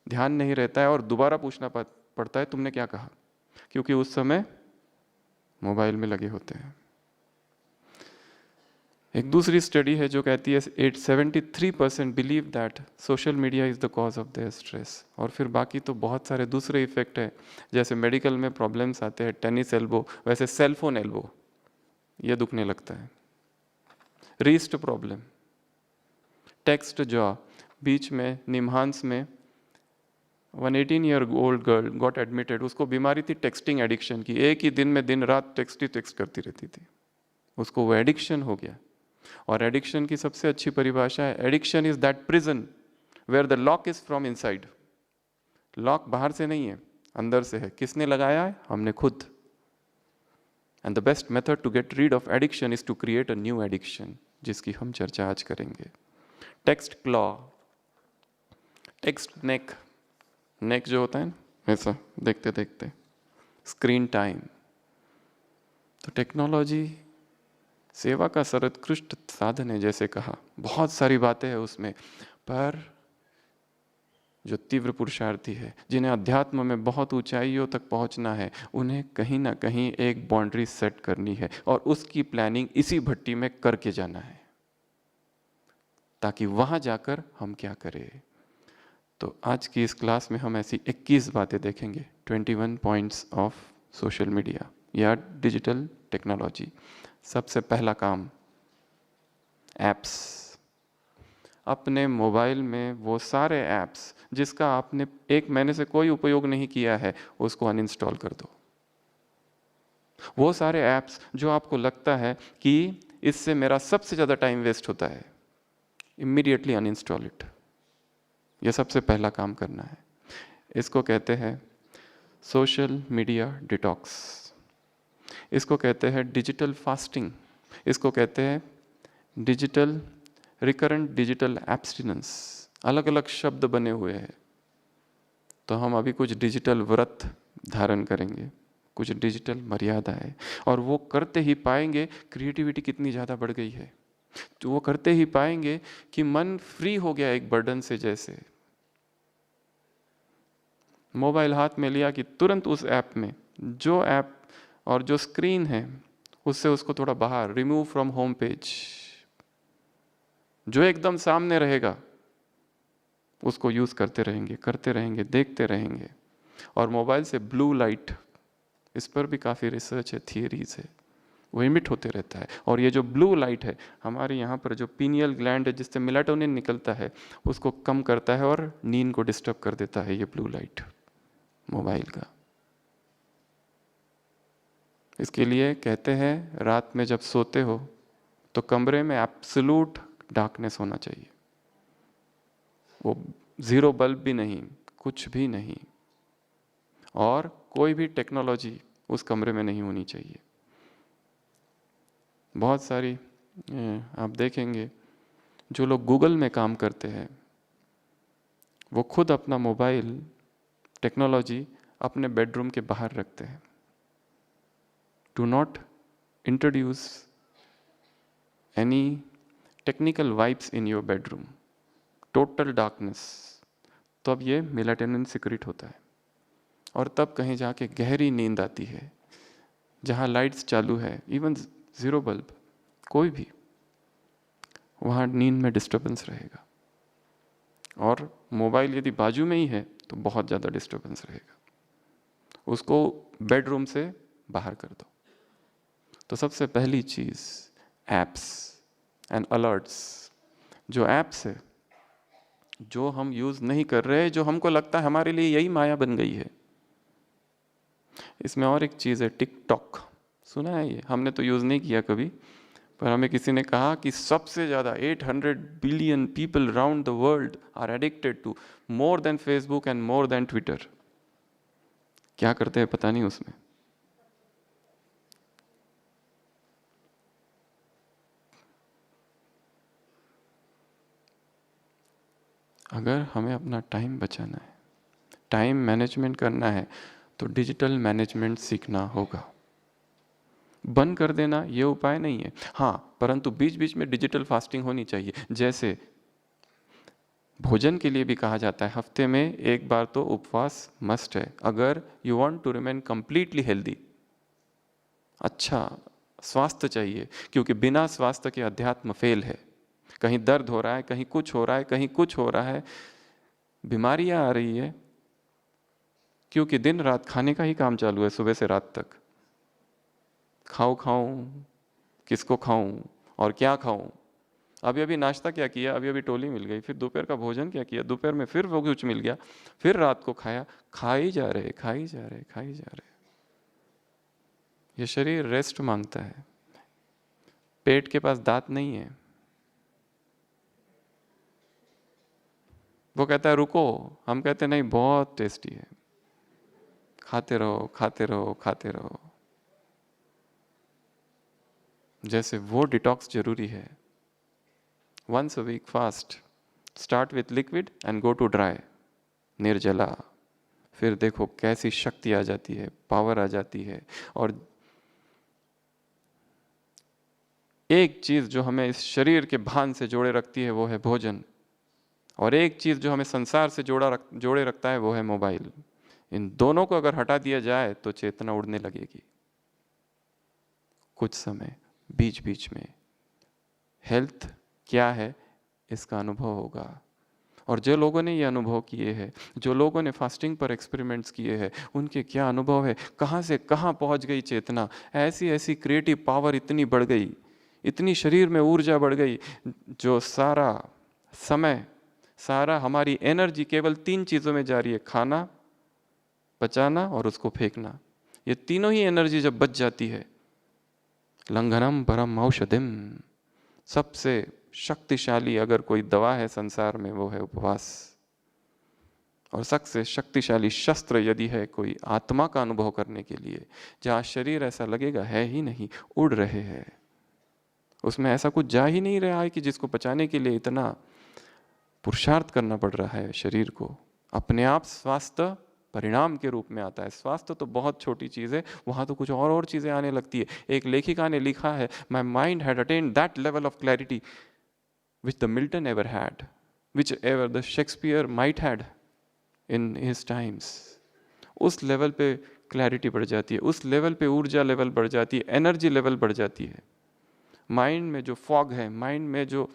ध्यान नहीं रहता है और दोबारा पूछना पड़ता है तुमने क्या कहा, क्योंकि उस समय मोबाइल में लगे होते हैं। एक दूसरी स्टडी है जो कहती है 73% believe that social media is the cause of their stress. और फिर बाकी तो बहुत सारे दूसरे इफेक्ट है, जैसे मेडिकल में प्रॉब्लम्स आते हैं, टेनिस एल्बो, वैसे सेलफोन एल्बो, ये दुखने लगता है, रीस्ट प्रॉब्लम, टेक्स्ट जॉ। बीच में निमहांस में 118-year-old गर्ल गॉट एडमिटेड, उसको बीमारी थी टेक्सटिंग एडिक्शन की, एक ही दिन में दिन रात टेक्स्ट ही टेक्स्ट करती रहती थी, उसको वो एडिक्शन हो गया। और एडिक्शन की सबसे अच्छी परिभाषा है, addiction is that prison where the lock is from inside. Lock बाहर से नहीं है, अंदर से है। किसने लगाया है? हमने खुद। And the best method to get rid of addiction is to create a new addiction, जिसकी हम चर्चा आज करेंगे। Text claw, text neck, neck जो होता है ना ऐसा देखते देखते, स्क्रीन टाइम। तो टेक्नोलॉजी सेवा का सर्वोत्कृष्ट साधन है, जैसे कहा, बहुत सारी बातें हैं उसमें, पर जो तीव्र पुरुषार्थी है, जिन्हें अध्यात्म में बहुत ऊंचाइयों तक पहुंचना है, उन्हें कहीं ना कहीं एक बाउंड्री सेट करनी है और उसकी प्लानिंग इसी भट्टी में करके जाना है, ताकि वहां जाकर हम क्या करें। तो आज की इस क्लास में हम ऐसी 21 बातें देखेंगे, 21 पॉइंट्स ऑफ सोशल मीडिया या डिजिटल टेक्नोलॉजी। सबसे पहला काम, ऐप्स। अपने मोबाइल में वो सारे ऐप्स जिसका आपने 1 महीने से कोई उपयोग नहीं किया है, उसको अनइंस्टॉल कर दो। वो सारे ऐप्स जो आपको लगता है कि इससे मेरा सबसे ज़्यादा टाइम वेस्ट होता है, इमीडिएटली अनइंस्टॉल इट। यह सबसे पहला काम करना है। इसको कहते हैं सोशल मीडिया डिटॉक्स, इसको कहते हैं डिजिटल फास्टिंग, इसको कहते हैं डिजिटल रिकरेंट डिजिटल एब्स्टिनेंस। अलग अलग शब्द बने हुए हैं। तो हम अभी कुछ डिजिटल व्रत धारण करेंगे, कुछ डिजिटल मर्यादा है, और वो करते ही पाएंगे क्रिएटिविटी कितनी ज़्यादा बढ़ गई है। तो वो करते ही पाएंगे कि मन फ्री हो गया एक बर्डन से। जैसे मोबाइल हाथ में लिया कि तुरंत उस ऐप में, जो ऐप और जो स्क्रीन है उससे उसको थोड़ा बाहर, रिमूव फ्रॉम होम पेज, जो एकदम सामने रहेगा उसको यूज़ करते रहेंगे, देखते रहेंगे। और मोबाइल से ब्लू लाइट, इस पर भी काफ़ी रिसर्च है, थियरीज है, वो इमिट होते रहता है। और ये जो ब्लू लाइट है, हमारे यहाँ पर जो पीनियल ग्लैंड है जिससे मेलाटोनिन निकलता है, उसको कम करता है और नींद को डिस्टर्ब कर देता है ये ब्लू लाइट मोबाइल का। इसके लिए कहते हैं रात में जब सोते हो तो कमरे में एब्सोल्यूट डार्कनेस होना चाहिए, वो 0 बल्ब भी नहीं, कुछ भी नहीं, और कोई भी टेक्नोलॉजी उस कमरे में नहीं होनी चाहिए। बहुत सारी आप देखेंगे जो लोग गूगल में काम करते हैं वो खुद अपना मोबाइल टेक्नोलॉजी अपने बेडरूम के बाहर रखते हैं। Do not introduce any technical vibes in your bedroom, total darkness. तो अब ये मेलाटोनिन सिक्रेट होता है और तब कहीं जाके गहरी नींद आती है, जहाँ लाइट्स चालू है, इवन ज़ीरो बल्ब, कोई भी, वहाँ नींद में डिस्टर्बेंस रहेगा। और मोबाइल यदि बाजू में ही है तो बहुत ज़्यादा डिस्टर्बेंस रहेगा। उसको बेडरूम से बाहर कर दो। तो सबसे पहली चीज़ एप्स एंड अलर्ट्स। जो ऐप्स है जो हम यूज़ नहीं कर रहे, जो हमको लगता है हमारे लिए यही माया बन गई है। इसमें और एक चीज़ है टिकटॉक, सुना है ये? हमने तो यूज़ नहीं किया कभी, पर हमें किसी ने कहा कि सबसे ज़्यादा 800 billion people around the world are addicted to, more than Facebook and more than Twitter. क्या करते हैं पता नहीं उसमें। अगर हमें अपना टाइम बचाना है, टाइम मैनेजमेंट करना है, तो डिजिटल मैनेजमेंट सीखना होगा। बंद कर देना ये उपाय नहीं है, हाँ, परंतु बीच बीच में डिजिटल फास्टिंग होनी चाहिए। जैसे भोजन के लिए भी कहा जाता है हफ्ते में एक बार तो उपवास मस्ट है, अगर you want to remain completely healthy. अच्छा स्वास्थ्य चाहिए, क्योंकि बिना स्वास्थ्य के अध्यात्म फेल है। कहीं दर्द हो रहा है, कहीं कुछ हो रहा है, कहीं कुछ हो रहा है, बीमारियां आ रही है, क्योंकि दिन रात खाने का ही काम चालू है, सुबह से रात तक। खाऊं खाऊं, किसको खाऊं और क्या खाऊं। अभी अभी नाश्ता क्या किया, अभी अभी टोली मिल गई, फिर दोपहर का भोजन क्या किया, दोपहर में फिर वो कुछ मिल गया, फिर रात को खाया, खाई जा रहे, खाई जा रहे, खाई जा रहे। ये शरीर रेस्ट मांगता है। पेट के पास दांत नहीं है, वो कहता है रुको, हम कहते नहीं बहुत टेस्टी है, खाते रहो खाते रहो खाते रहो। जैसे वो डिटॉक्स जरूरी है। Once a week fast, start with liquid and go to dry, निर्जला। फिर देखो कैसी शक्ति आ जाती है, पावर आ जाती है। और एक चीज जो हमें इस शरीर के भान से जोड़े रखती है वो है भोजन, और एक चीज जो हमें संसार से जोड़े रखता है वो है मोबाइल। इन दोनों को अगर हटा दिया जाए तो चेतना उड़ने लगेगी। कुछ समय बीच बीच में हेल्थ क्या है इसका अनुभव होगा। और जो लोगों ने ये अनुभव किए हैं, जो लोगों ने फास्टिंग पर एक्सपेरिमेंट्स किए हैं, उनके क्या अनुभव है, कहाँ से कहाँ पहुँच गई चेतना, ऐसी ऐसी क्रिएटिव पावर इतनी बढ़ गई, इतनी शरीर में ऊर्जा बढ़ गई, जो सारा समय, सारा हमारी एनर्जी केवल 3 चीज़ों में जा रही है, खाना, पचाना और उसको फेंकना। ये तीनों ही एनर्जी जब बच जाती है, लंघनम परम औषधिम, सबसे शक्तिशाली अगर कोई दवा है संसार में वो है उपवास। और सबसे शक्तिशाली शस्त्र यदि है कोई आत्मा का अनुभव करने के लिए, जहाँ शरीर ऐसा लगेगा है ही नहीं, उड़ रहे हैं, उसमें ऐसा कुछ जा ही नहीं रहा है कि जिसको बचाने के लिए इतना पुरुषार्थ करना पड़ रहा है शरीर को। अपने आप स्वास्थ्य परिणाम के रूप में आता है। स्वास्थ्य तो बहुत छोटी चीज़ है, वहाँ तो कुछ और चीज़ें आने लगती है। एक लेखिका ने लिखा है, my mind had attend that level of clarity which the Milton ever had, which ever the Shakespeare might had in his times. उस लेवल पे क्लैरिटी बढ़ जाती है, उस लेवल पे ऊर्जा लेवल बढ़ जाती है, एनर्जी लेवल बढ़ जाती है। माइंड में जो फॉग है, माइंड में जो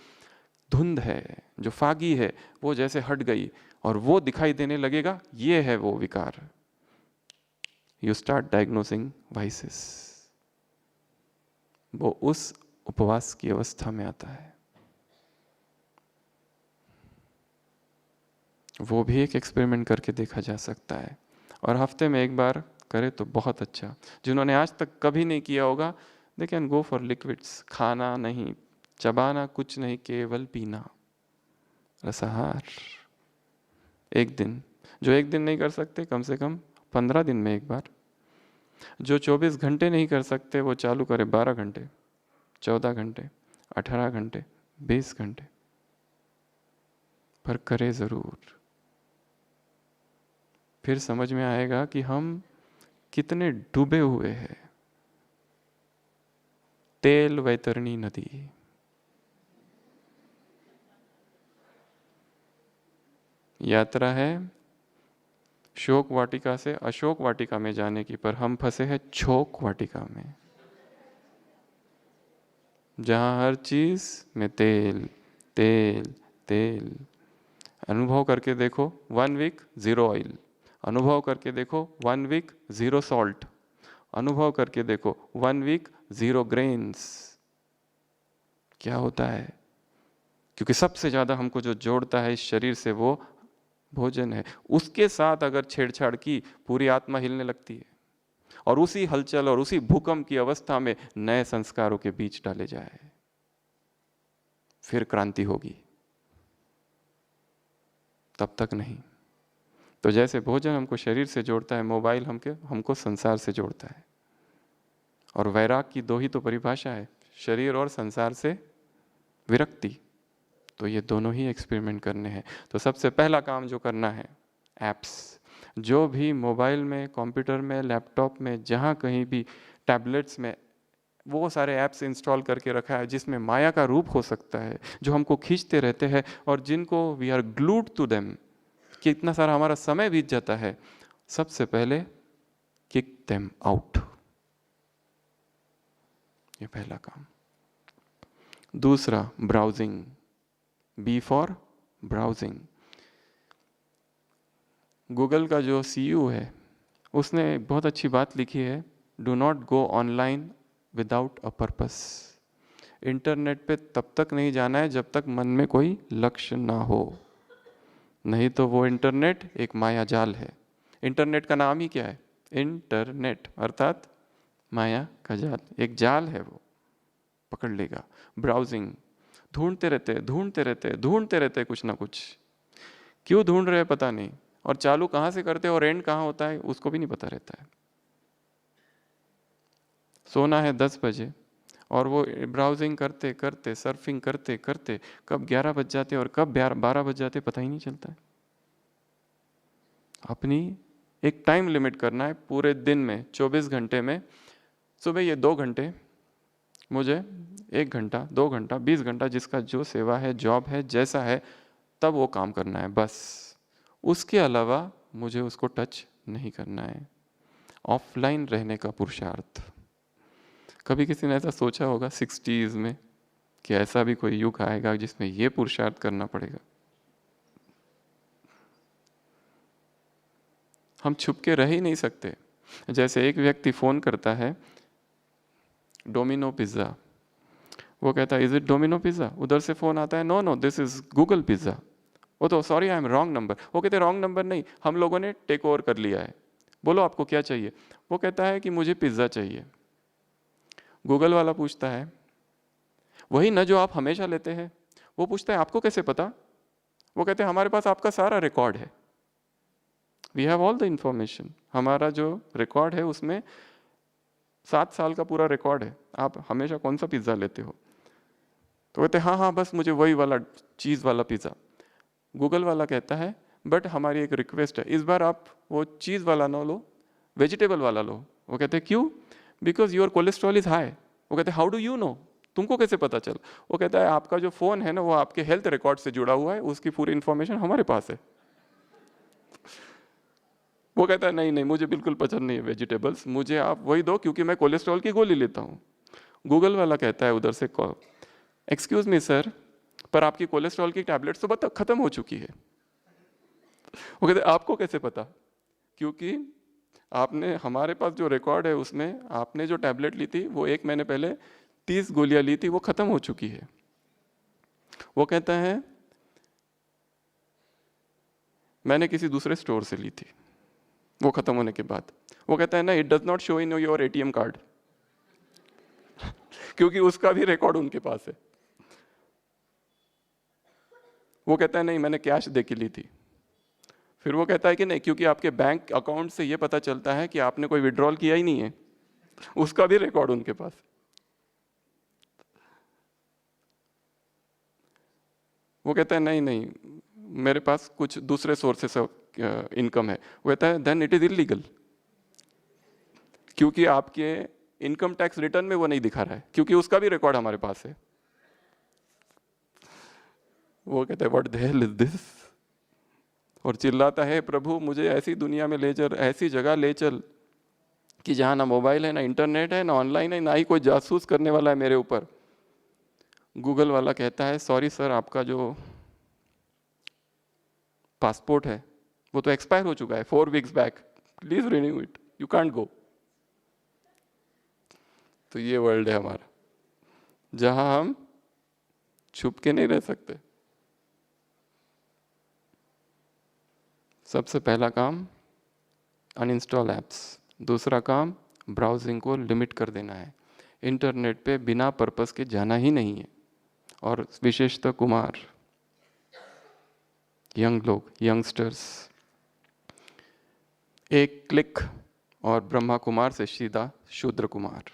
धुंध है, जो फागी है, वो जैसे हट गई और वो दिखाई देने लगेगा, ये है वो विकार। You start diagnosing vices. वो उस उपवास की अवस्था में आता है। वो भी एक एक्सपेरिमेंट करके देखा जा सकता है, और हफ्ते में एक बार करे तो बहुत अच्छा। जिन्होंने आज तक कभी नहीं किया होगा, they can go for liquids. खाना नहीं, चबाना कुछ नहीं, केवल पीना, रसाहार। एक दिन, जो एक दिन नहीं कर सकते कम से कम 15 दिन में एक बार। जो 24 घंटे नहीं कर सकते वो चालू करे 12 घंटे, 14 घंटे, 18 घंटे, 20 घंटे, पर करे ज़रूर। फिर समझ में आएगा कि हम कितने डूबे हुए हैं। तेल वैतरणी नदी, यात्रा है शोक वाटिका से अशोक वाटिका में जाने की, पर हम फंसे हैं छोक वाटिका में, जहां हर चीज में तेल तेल तेल। अनुभव करके देखो 1 वीक 0 ऑयल, अनुभव करके देखो 1 वीक 0 सॉल्ट, अनुभव करके देखो 1 वीक 0 ग्रेन्स। क्या होता है? क्योंकि सबसे ज्यादा हमको जो जोड़ता है इस शरीर से वो भोजन है। उसके साथ अगर छेड़छाड़ की, पूरी आत्मा हिलने लगती है, और उसी हलचल और उसी भूकंप की अवस्था में नए संस्कारों के बीच डाले जाए, फिर क्रांति होगी, तब तक नहीं। तो जैसे भोजन हमको शरीर से जोड़ता है, मोबाइल हमको संसार से जोड़ता है। और वैराग की 2 ही तो परिभाषा है, शरीर और संसार से विरक्ति। तो ये दोनों ही एक्सपेरिमेंट करने हैं। तो सबसे पहला काम जो करना है, एप्स, जो भी मोबाइल में, कंप्यूटर में, लैपटॉप में, जहाँ कहीं भी टैबलेट्स में वो सारे ऐप्स इंस्टॉल करके रखा है जिसमें माया का रूप हो सकता है, जो हमको खींचते रहते हैं और जिनको we are glued to them, कि इतना सारा हमारा समय बीत जाता है। सबसे पहले किक देम आउट, ये पहला काम। दूसरा, browsing, B for browsing. Google का जो सीईओ है उसने बहुत अच्छी बात लिखी है, do not go online without a purpose. Internet पे तब तक नहीं जाना है जब तक मन में कोई लक्ष्य ना हो, नहीं तो वो इंटरनेट एक माया जाल है। इंटरनेट का नाम ही क्या है? इंटरनेट, अर्थात माया का जाल, एक जाल है, वो पकड़ लेगा। ब्राउजिंग, ढूंढते रहते ढूंढते रहते ढूंढते रहते कुछ ना कुछ। क्यों ढूंढ रहे हैं पता नहीं, और चालू कहाँ से करते और एंड कहाँ होता है उसको भी नहीं पता रहता है। सोना है 10 बजे और वो ब्राउजिंग करते करते, सर्फिंग करते करते कब 11 बज जाते और कब 12 बज जाते पता ही नहीं चलता है। अपनी एक टाइम लिमिट करना है पूरे दिन में, 24 घंटे में। सुबह ये 2 घंटे मुझे, 1 घंटा 2 घंटा 20 घंटा, जिसका जो सेवा है, जॉब है, जैसा है, तब वो काम करना है बस। उसके अलावा मुझे उसको टच नहीं करना है। ऑफलाइन रहने का पुरुषार्थ। कभी किसी ने ऐसा सोचा होगा 60s में कि ऐसा भी कोई युग आएगा जिसमें ये पुरुषार्थ करना पड़ेगा? हम छुप के रह ही नहीं सकते। जैसे एक व्यक्ति फोन करता है, डोमिनो पिज्ज़ा, वो कहता है इज इट डोमिनो पिज्ज़ा, उधर से फोन आता है, no no this is Google pizza. वो तो sorry I am wrong number. वो कहते रॉन्ग नंबर नहीं, हम लोगों ने टेक ओवर कर लिया है, बोलो आपको क्या चाहिए। वो कहता है कि मुझे पिज्ज़ा चाहिए। गूगल वाला पूछता है, वही ना जो आप हमेशा लेते हैं। वो पूछता है आपको कैसे पता? वो कहते हैं हमारे पास आपका सारा रिकॉर्ड है, we have all the information. हमारा जो रिकॉर्ड है उसमें 7 साल का पूरा रिकॉर्ड है, आप हमेशा कौन सा पिज्ज़ा लेते हो। तो कहते हैं हाँ हाँ बस मुझे वही वाला चीज़ वाला पिज़्ज़ा। गूगल वाला कहता है बट हमारी एक रिक्वेस्ट है, इस बार आप वो चीज़ वाला ना लो, वेजिटेबल वाला लो। वो कहते हैं क्यों? Because your cholesterol is high. वो कहते हैं हाउ डू यू नो, तुमको कैसे पता चल? वो कहता है आपका जो फ़ोन है ना वो आपके हेल्थ रिकॉर्ड से जुड़ा हुआ है, उसकी पूरी इंफॉर्मेशन हमारे पास है। वो कहता है नहीं नहीं मुझे बिल्कुल पसंद नहीं है वेजिटेबल्स, मुझे आप वही दो क्योंकि मैं कोलेस्ट्रॉल की गोली लेता हूँ। गूगल वाला कहता है उधर से, एक्सक्यूज मी सर, पर आपकी कोलेस्ट्रॉल की टैबलेट्स तो बता खत्म हो चुकी है। वो कहते आपको कैसे पता? क्योंकि आपने, हमारे पास जो रिकॉर्ड है उसमें आपने जो टैबलेट ली थी वो 1 महीने पहले 30 गोलियां ली थी, वो खत्म हो चुकी है। वो कहता है मैंने किसी दूसरे स्टोर से ली थी वो खत्म होने के बाद। वो कहता है ना it does not show in your ATM card, क्योंकि उसका भी रिकॉर्ड उनके पास है। वो कहता है नहीं मैंने कैश दे के ली थी। फिर वो कहता है कि नहीं क्योंकि आपके बैंक अकाउंट से ये पता चलता है कि आपने कोई विड्रॉल किया ही नहीं है, उसका भी रिकॉर्ड उनके पास। वो कहता है नहीं नहीं मेरे पास कुछ दूसरे सोर्सेस इनकम है, वो कहता है देन इट इज इलीगल, क्योंकि आपके इनकम टैक्स रिटर्न में वो नहीं दिखा रहा है, क्योंकि उसका भी रिकॉर्ड हमारे पास है। वो कहता है what the hell is this, और चिल्लाता है प्रभु मुझे ऐसी दुनिया में ले चल, ऐसी जगह ले चल कि जहाँ ना मोबाइल है, ना इंटरनेट है, ना ऑनलाइन है, ना ही कोई जासूस करने वाला है मेरे ऊपर। गूगल वाला कहता है सॉरी सर, आपका जो पासपोर्ट है वो तो एक्सपायर हो चुका है 4 weeks back, please renew it, you can't go. तो ये वर्ल्ड है हमारा, जहां हम छुप के नहीं रह सकते। सबसे पहला काम अनइंस्टॉल ऐप्स, दूसरा काम ब्राउजिंग को लिमिट कर देना है, इंटरनेट पे बिना पर्पस के जाना ही नहीं है। और विशेषतः कुमार, यंग लोग, यंगस्टर्स, एक क्लिक और ब्रह्मा कुमार से सीधा शूद्र कुमार।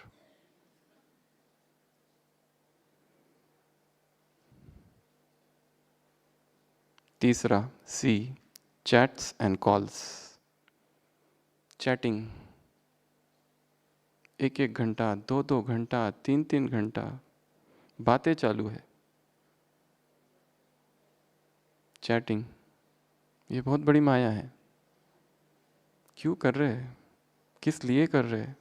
तीसरा सी, चैट्स एंड कॉल्स, चैटिंग, 1-1 घंटा, 2-2 घंटा, 3-3 घंटा बातें चालू है, चैटिंग। ये बहुत बड़ी माया है। क्यों कर रहे हैं, किस लिए कर रहे हैं?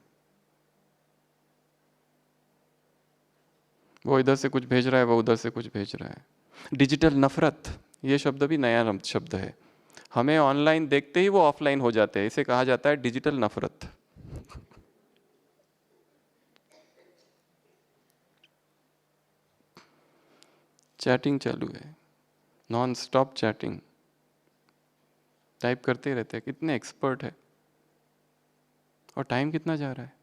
वो इधर से कुछ भेज रहा है, वो उधर से कुछ भेज रहा है। डिजिटल नफरत, ये शब्द भी नया शब्द है। हमें ऑनलाइन देखते ही वो ऑफलाइन हो जाते हैं, इसे कहा जाता है डिजिटल नफरत। चैटिंग चालू है, नॉन स्टॉप चैटिंग, टाइप करते रहते हैं, कितने एक्सपर्ट है, और टाइम कितना जा रहा है,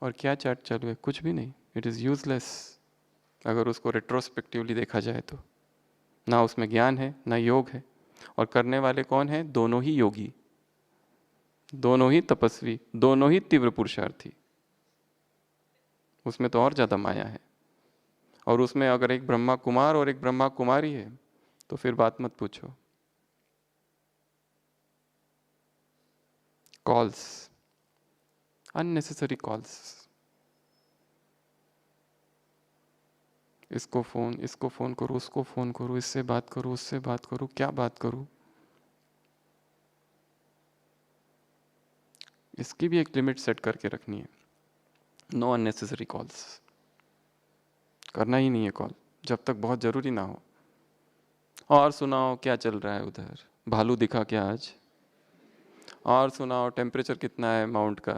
और क्या चैट चालू है, कुछ भी नहीं। इट इज़ यूजलेस अगर उसको रेट्रोस्पेक्टिवली देखा जाए तो। ना उसमें ज्ञान है, ना योग है, और करने वाले कौन है? दोनों ही योगी, दोनों ही तपस्वी, दोनों ही तीव्र पुरुषार्थी। उसमें तो और ज़्यादा माया है, और उसमें अगर एक ब्रह्मा कुमार और एक ब्रह्मा कुमारी है तो फिर बात मत पूछो। कॉल्स, अननेसेसरी कॉल्स, इसको फ़ोन करो, उसको फ़ोन करो, इससे बात करो, उससे बात करो, क्या बात करूँ? इसकी भी एक लिमिट सेट करके रखनी है। नो अननेसेसरी कॉल्स, करना ही नहीं है कॉल जब तक बहुत ज़रूरी ना हो। और सुनाओ क्या चल रहा है उधर, भालू दिखा क्या आज? और सुनाओ टेम्परेचर कितना है माउंट का?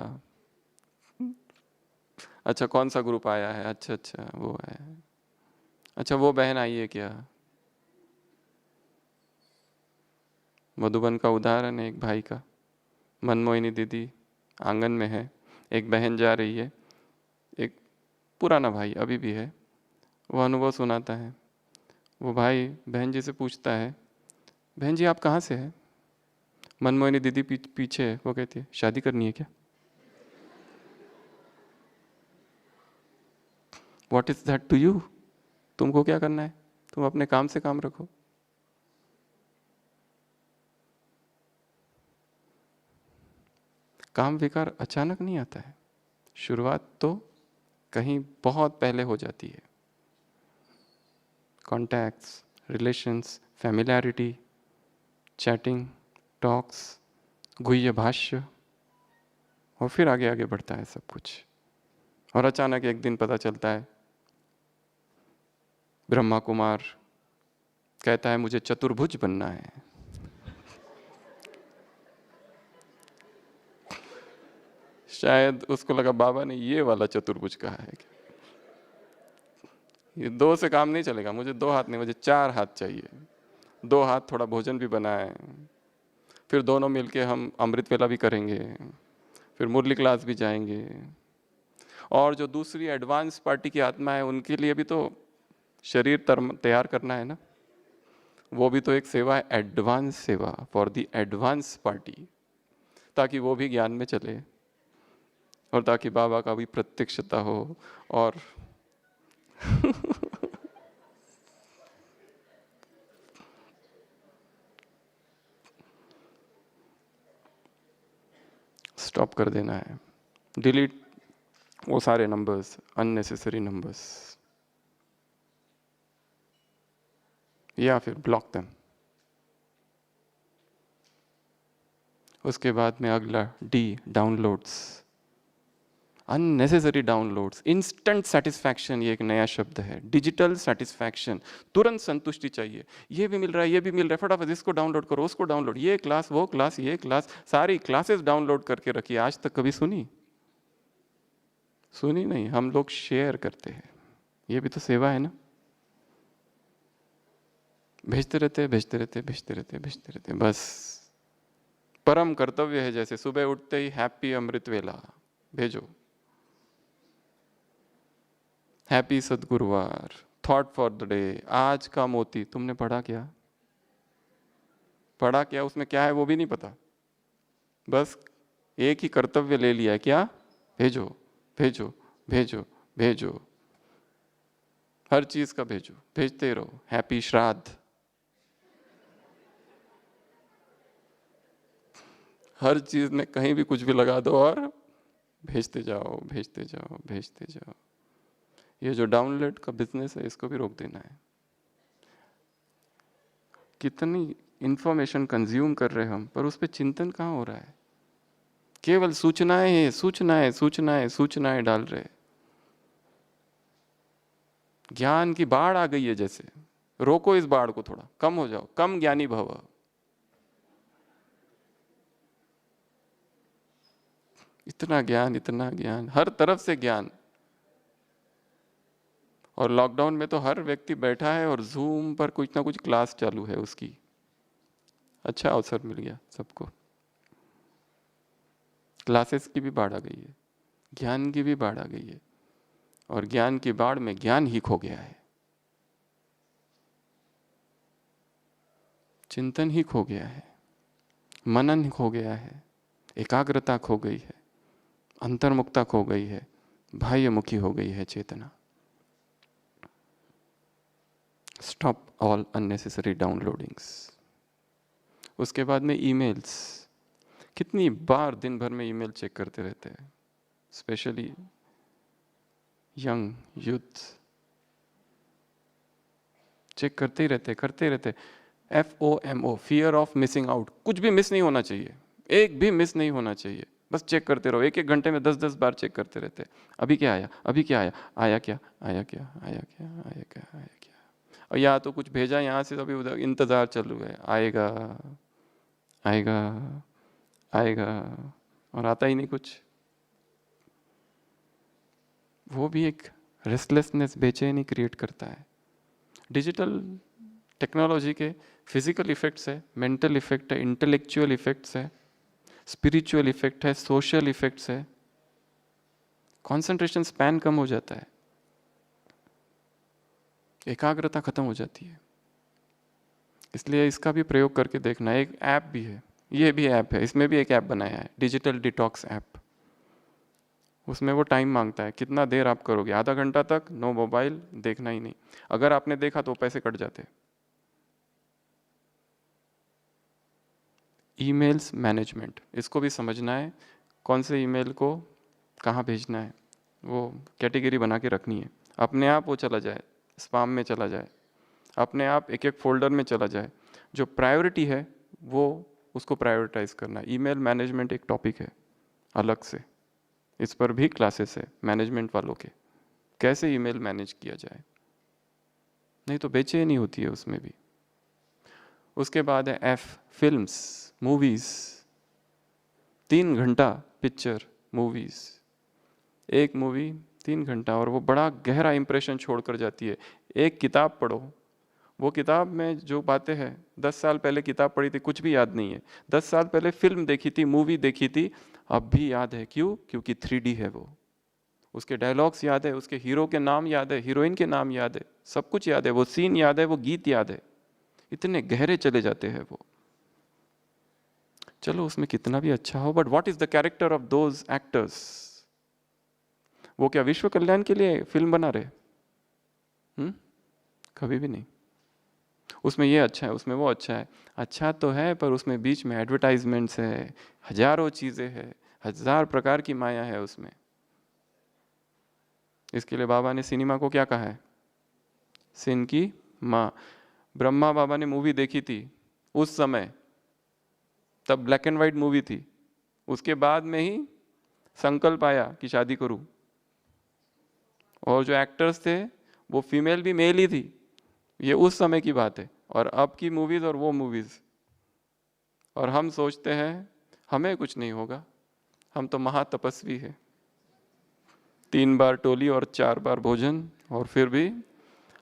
अच्छा कौन सा ग्रुप आया है? अच्छा अच्छा वो है। अच्छा वो बहन आई है क्या? मधुबन का उदाहरण है एक भाई का, मनमोहिनी दीदी आंगन में है, एक बहन जा रही है, एक पुराना भाई अभी भी है, वो अनुभव सुनाता है। वो भाई बहन जी से पूछता है, बहन जी आप कहाँ से हैं? मनमोहिनी दीदी पीछे है, वो कहती है शादी करनी है क्या? What is that to you? तुमको क्या करना है? तुम अपने काम से काम रखो। काम विकार अचानक नहीं आता है, शुरुआत तो कहीं बहुत पहले हो जाती है। Contacts, relations, familiarity, chatting, talks, गुह्य भाष्य, और फिर आगे आगे बढ़ता है सब कुछ। और अचानक एक दिन पता चलता है, ब्रह्मा कुमार कहता है मुझे चतुर्भुज बनना है। शायद उसको लगा बाबा ने ये वाला चतुर्भुज कहा है, ये 2 से काम नहीं चलेगा, मुझे 2 हाथ नहीं, मुझे 4 हाथ चाहिए। 2 हाथ थोड़ा भोजन भी बनाए, फिर दोनों मिलके हम अमृत वेला भी करेंगे, फिर मुरली क्लास भी जाएंगे। और जो दूसरी एडवांस पार्टी की आत्मा है उनके लिए भी तो शरीर तैयार करना है ना, वो भी तो एक सेवा है, एडवांस सेवा फॉर द एडवांस पार्टी, ताकि वो भी ज्ञान में चले और ताकि बाबा का भी प्रत्यक्षता हो। और स्टॉप कर देना है, डिलीट वो सारे नंबर्स, अननेसेसरी नंबर्स, या फिर ब्लॉक देम। उसके बाद में अगला D, downloads, unnecessary downloads. Instant satisfaction, ये एक नया शब्द है, डिजिटल सेटिस्फैक्शन, तुरंत संतुष्टि चाहिए, ये भी मिल रहा है, ये भी मिल रहा है, फटाफट इसको डाउनलोड करो, उसको डाउनलोड, ये क्लास, वो क्लास, ये क्लास, सारी क्लासेस डाउनलोड करके रखी। आज तक कभी सुनी? सुनी नहीं। हम लोग शेयर करते हैं, ये भी तो सेवा है ना। भेजते रहते, भेजते रहते, भेजते रहते, भेजते रहते, बस परम कर्तव्य है। जैसे सुबह उठते ही हैप्पी अमृत वेला भेजो, हैप्पी सद्गुरुवार, थॉट फॉर द डे, आज का मोती। तुमने पढ़ा क्या? पढ़ा क्या? उसमें क्या है वो भी नहीं पता, बस एक ही कर्तव्य ले लिया है, क्या? भेजो, भेजो, भेजो, भेजो, हर चीज का भेजो, भेजते रहो। हैप्पी श्राद्ध, हर चीज में कहीं भी कुछ भी लगा दो और भेजते जाओ, भेजते जाओ, भेजते जाओ। ये जो डाउनलोड का बिजनेस है, इसको भी रोक देना है। कितनी इंफॉर्मेशन कंज्यूम कर रहे हैं हम, पर उस पर चिंतन कहाँ हो रहा है? केवल सूचनाएं, सूचनाएं, सूचनाएं, सूचनाएं डाल रहे। ज्ञान की बाढ़ आ गई है जैसे। रोको इस बाढ़ को, थोड़ा कम हो जाओ, कम ज्ञानी भव। इतना ज्ञान, इतना ज्ञान, हर तरफ से ज्ञान। और लॉकडाउन में तो हर व्यक्ति बैठा है और जूम पर कुछ ना कुछ क्लास चालू है उसकी। अच्छा अवसर मिल गया सबको। क्लासेस की भी बाढ़ आ गई है, ज्ञान की भी बाढ़ आ गई है, और ज्ञान की बाढ़ में ज्ञान ही खो गया है, चिंतन ही खो गया है, मनन खो गया है, एकाग्रता खो गई है, अंतर्मुखता खो गई है, बाह्यमुखी हो गई है चेतना। Stop all unnecessary downloadings. उसके बाद में ईमेल्स। कितनी बार दिन भर में ईमेल चेक करते रहते हैं, स्पेशली यंग यूथ। चेक करते ही रहते, करते रहते। FOMO, fear of missing out. कुछ भी मिस नहीं होना चाहिए, एक भी मिस नहीं होना चाहिए, बस चेक करते रहो। एक एक घंटे में 10-10 बार चेक करते रहते। अभी क्या आया, अभी क्या आया, आया क्या, आया क्या, आया क्या, आया क्या, आया क्या। और या तो कुछ भेजा यहाँ से, अभी उधर इंतजार चालू है, आएगा आएगा आएगा, और आता ही नहीं कुछ। वो भी एक रेस्टलेसनेस, बेचैनी क्रिएट करता है। डिजिटल टेक्नोलॉजी के फिजिकल इफेक्ट्स है, मेंटल इफेक्ट है, इंटेलेक्चुअल इफेक्ट्स है, स्पिरिचुअल इफेक्ट है, सोशल इफेक्ट्स है। कंसंट्रेशन स्पैन कम हो जाता है, एकाग्रता खत्म हो जाती है। इसलिए इसका भी प्रयोग करके देखना। एक ऐप भी है, ये भी ऐप है, इसमें भी एक ऐप बनाया है, डिजिटल डिटॉक्स ऐप। उसमें वो टाइम मांगता है, कितना देर आप करोगे, आधा घंटा तक नो मोबाइल, देखना ही नहीं। अगर आपने देखा तो पैसे कट जाते। ईमेल्स मैनेजमेंट, इसको भी समझना है, कौन से ईमेल को कहाँ भेजना है, वो कैटेगरी बना के रखनी है। अपने आप वो चला जाए, स्पैम में चला जाए, अपने आप एक एक फोल्डर में चला जाए। जो प्रायोरिटी है वो उसको प्रायोरिटाइज करना है। ईमेल मैनेजमेंट एक टॉपिक है अलग से, इस पर भी क्लासेस है मैनेजमेंट वालों के, कैसे ईमेल मैनेज किया जाए, नहीं तो बेचैनी होती है उसमें भी। उसके बाद है F, फिल्म्स, मूवीज। 3 घंटा पिक्चर, मूवीज, एक मूवी 3 घंटा, और वो बड़ा गहरा इंप्रेशन छोड़कर जाती है। एक किताब पढ़ो, वो किताब में जो बातें हैं, 10 साल पहले किताब पढ़ी थी, कुछ भी याद नहीं है। 10 साल पहले फिल्म देखी थी, मूवी देखी थी, अब भी याद है। क्यों? क्योंकि 3D है वो। उसके डायलॉग्स याद है, उसके हीरो के नाम याद है, हीरोइन के नाम याद है, सब कुछ याद है, वो सीन याद है, वो गीत याद है। इतने गहरे चले जाते हैं वो। चलो उसमें कितना भी अच्छा हो, but what is the character of those actors? वो क्या विश्व कल्याण के लिए फिल्म बना रहे? कभी भी नहीं। उसमें ये अच्छा है, उसमें वो अच्छा है, अच्छा तो है, पर उसमें बीच में एडवर्टाइजमेंट्स है, हजारों चीज़ें हैं, 1000 प्रकार की माया है उसमें। इसके लिए बाबा ने सिनेमा को क्या कहा है? सिन की माँ। ब्रह्मा बाबा ने मूवी देखी थी उस समय, तब ब्लैक एंड वाइट मूवी थी, उसके बाद में ही संकल्प आया कि शादी करूं। और जो एक्टर्स थे वो फीमेल भी मेल ही थी। ये उस समय की बात है। और अब की मूवीज और वो मूवीज, और हम सोचते हैं हमें कुछ नहीं होगा, हम तो महातपस्वी है। 3 बार टोली और 4 बार भोजन, और फिर भी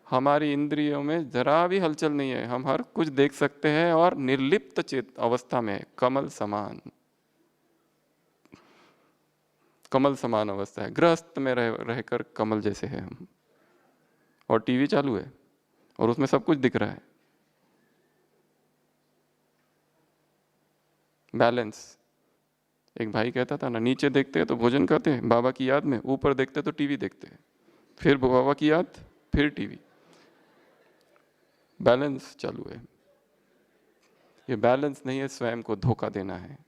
हमारी इंद्रियों में जरा भी हलचल नहीं है, हम हर कुछ देख सकते हैं और निर्लिप्त चेत अवस्था में, कमल समान, कमल समान अवस्था है। गृहस्थ में रहकर कमल जैसे है हम। और टीवी चालू है और उसमें सब कुछ दिख रहा है। बैलेंस। एक भाई कहता था ना, नीचे देखते हैं तो भोजन करते हैं बाबा की याद में, ऊपर देखते तो टीवी देखते हैं, फिर बाबा की याद, फिर टीवी। बैलेंस चालू है। ये बैलेंस नहीं है, स्वयं को धोखा देना है।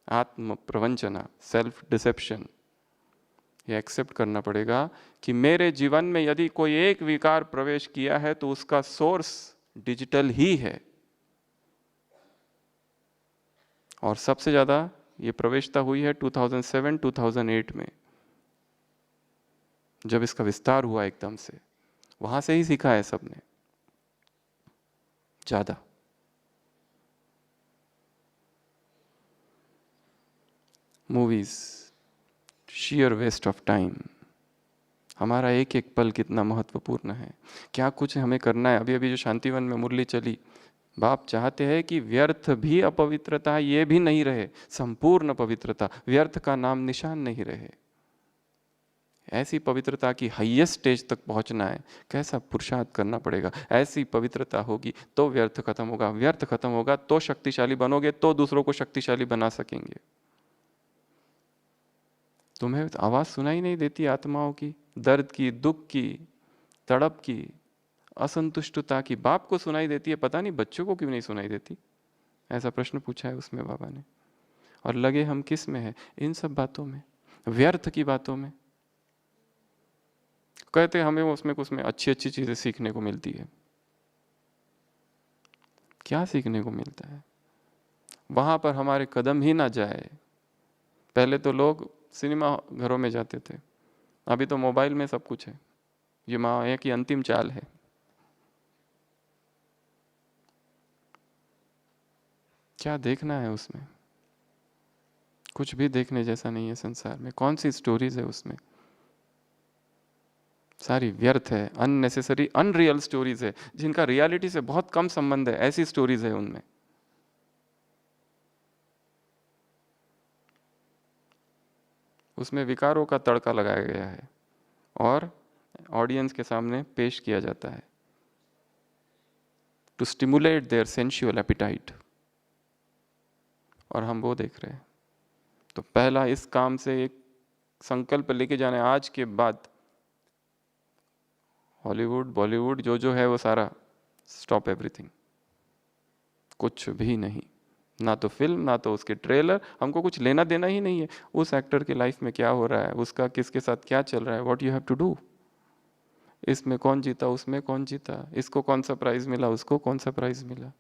आत्म प्रवंचना, सेल्फ डिसेप्शन। ये एक्सेप्ट करना पड़ेगा कि मेरे जीवन में यदि कोई एक विकार प्रवेश किया है तो उसका सोर्स डिजिटल ही है। और सबसे ज्यादा ये प्रवेशता हुई है 2007-2008 में, जब इसका विस्तार हुआ एकदम से। वहां से ही सीखा है सबने ज्यादा। Movies, sheer waste of time. हमारा एक एक पल कितना महत्वपूर्ण है, क्या कुछ हमें करना है। अभी अभी जो शांतिवन में मुरली चली, बाप चाहते हैं कि व्यर्थ भी अपवित्रता ये भी नहीं रहे, संपूर्ण पवित्रता, व्यर्थ का नाम निशान नहीं रहे। ऐसी पवित्रता की हाईएस्ट स्टेज तक पहुंचना है, कैसा पुरुषार्थ करना पड़ेगा। ऐसी पवित्रता होगी तो व्यर्थ खत्म होगा, व्यर्थ खत्म होगा तो शक्तिशाली बनोगे, तो दूसरों को शक्तिशाली बना सकेंगे। तुम्हें आवाज सुनाई नहीं देती आत्माओं की, दर्द की, दुख की, तड़प की, असंतुष्टता की? बाप को सुनाई देती है, पता नहीं बच्चों को क्यों नहीं सुनाई देती? ऐसा प्रश्न पूछा है उसमें बाबा ने। और लगे हम किस में है? इन सब बातों में, व्यर्थ की बातों में। कहते हमें उसमें कुछ में अच्छी अच्छी चीजें सीखने को मिलती है। क्या सीखने को मिलता है? वहां पर हमारे कदम ही ना जाए। पहले तो लोग सिनेमा घरों में जाते थे, अभी तो मोबाइल में सब कुछ है। ये माया की अंतिम चाल है। क्या देखना है उसमें? कुछ भी देखने जैसा नहीं है संसार में। कौन सी स्टोरीज है उसमें? सारी व्यर्थ है, अननेसेसरी, अनरियल स्टोरीज है, जिनका रियलिटी से बहुत कम संबंध है। ऐसी स्टोरीज है उनमें। उसमें विकारों का तड़का लगाया गया है और ऑडियंस के सामने पेश किया जाता है to stimulate their sensual appetite, और हम वो देख रहे हैं। तो पहला इस काम से एक संकल्प लेके जाना है, आज के बाद हॉलीवुड बॉलीवुड जो है वो सारा स्टॉप एवरीथिंग। कुछ भी नहीं, ना तो फिल्म, ना तो उसके ट्रेलर, हमको कुछ लेना देना ही नहीं है उस एक्टर के लाइफ में क्या हो रहा है, उसका किसके साथ क्या चल रहा है, what you have to do. इसमें कौन जीता, उसमें कौन जीता, इसको कौन सा प्राइज मिला, उसको कौन सा प्राइज मिला।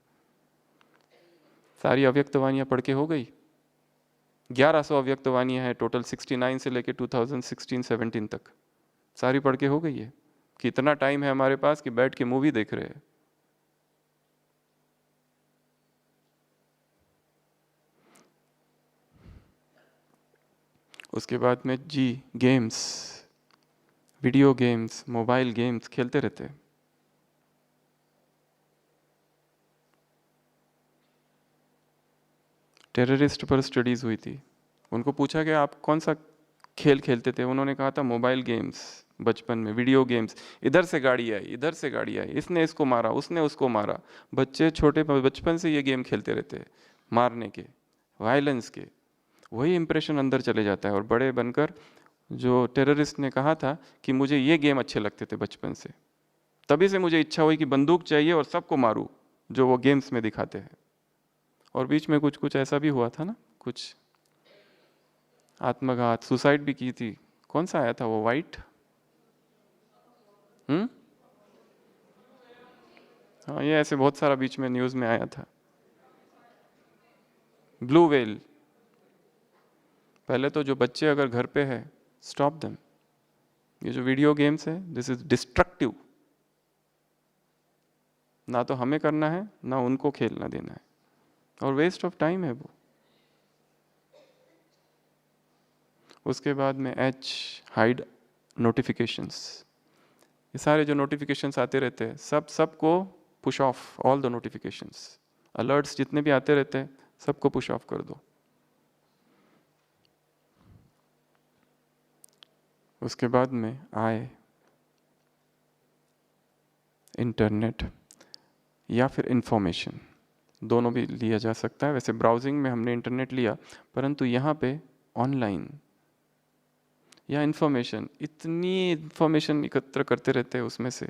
सारी अव्यक्तवाणियां पढ़ के हो गई। 1100 अव्यक्तवाणियां हैं टोटल, 69 से लेके 2016-17 तक सारी पढ़ के हो गई है। कितना टाइम है हमारे पास कि बैठ के मूवी देख रहे हैं। उसके बाद में games, video games, mobile games खेलते रहते हैं। टेररिस्ट पर स्टडीज हुई थी, उनको पूछा गया आप कौन सा खेल खेलते थे, उन्होंने कहा था मोबाइल गेम्स। बचपन में वीडियो गेम्स, इधर से गाड़ी आई, इधर से गाड़ी आई, इसने इसको मारा, उसने उसको मारा। बच्चे छोटे बचपन से ये गेम खेलते रहते हैं, मारने के, वायलेंस के। वही इंप्रेशन अंदर चले जाता है। और बड़े बनकर जो टेररिस्ट ने कहा था कि मुझे ये गेम अच्छे लगते थे बचपन से, तभी से मुझे इच्छा हुई कि बंदूक चाहिए और सबको मारूं जो वो गेम्स में दिखाते हैं। और बीच में कुछ कुछ ऐसा भी हुआ था ना, कुछ आत्मघात, सुसाइड भी की थी। कौन सा आया था वो, वाइट? हाँ, ये ऐसे बहुत सारा बीच में न्यूज़ में आया था। Blue whale. पहले तो जो बच्चे अगर घर पे है, स्टॉप देम। ये जो वीडियो गेम्स है, दिस इज डिस्ट्रक्टिव। ना तो हमें करना है, ना उनको खेलना देना है, और वेस्ट ऑफ टाइम है वो। उसके बाद में हाइड नोटिफिकेशंस। ये सारे जो नोटिफिकेशंस आते रहते हैं, सबको push of, all the notifications. Alerts जितने भी आते रहते हैं, सबको पुश ऑफ कर दो। उसके बाद में आए इंटरनेट या फिर इंफॉर्मेशन, दोनों भी लिया जा सकता है। वैसे ब्राउजिंग में हमने इंटरनेट लिया, परंतु यहाँ पे ऑनलाइन या इंफॉर्मेशन, इतनी इंफॉर्मेशन एकत्र करते रहते हैं उसमें से,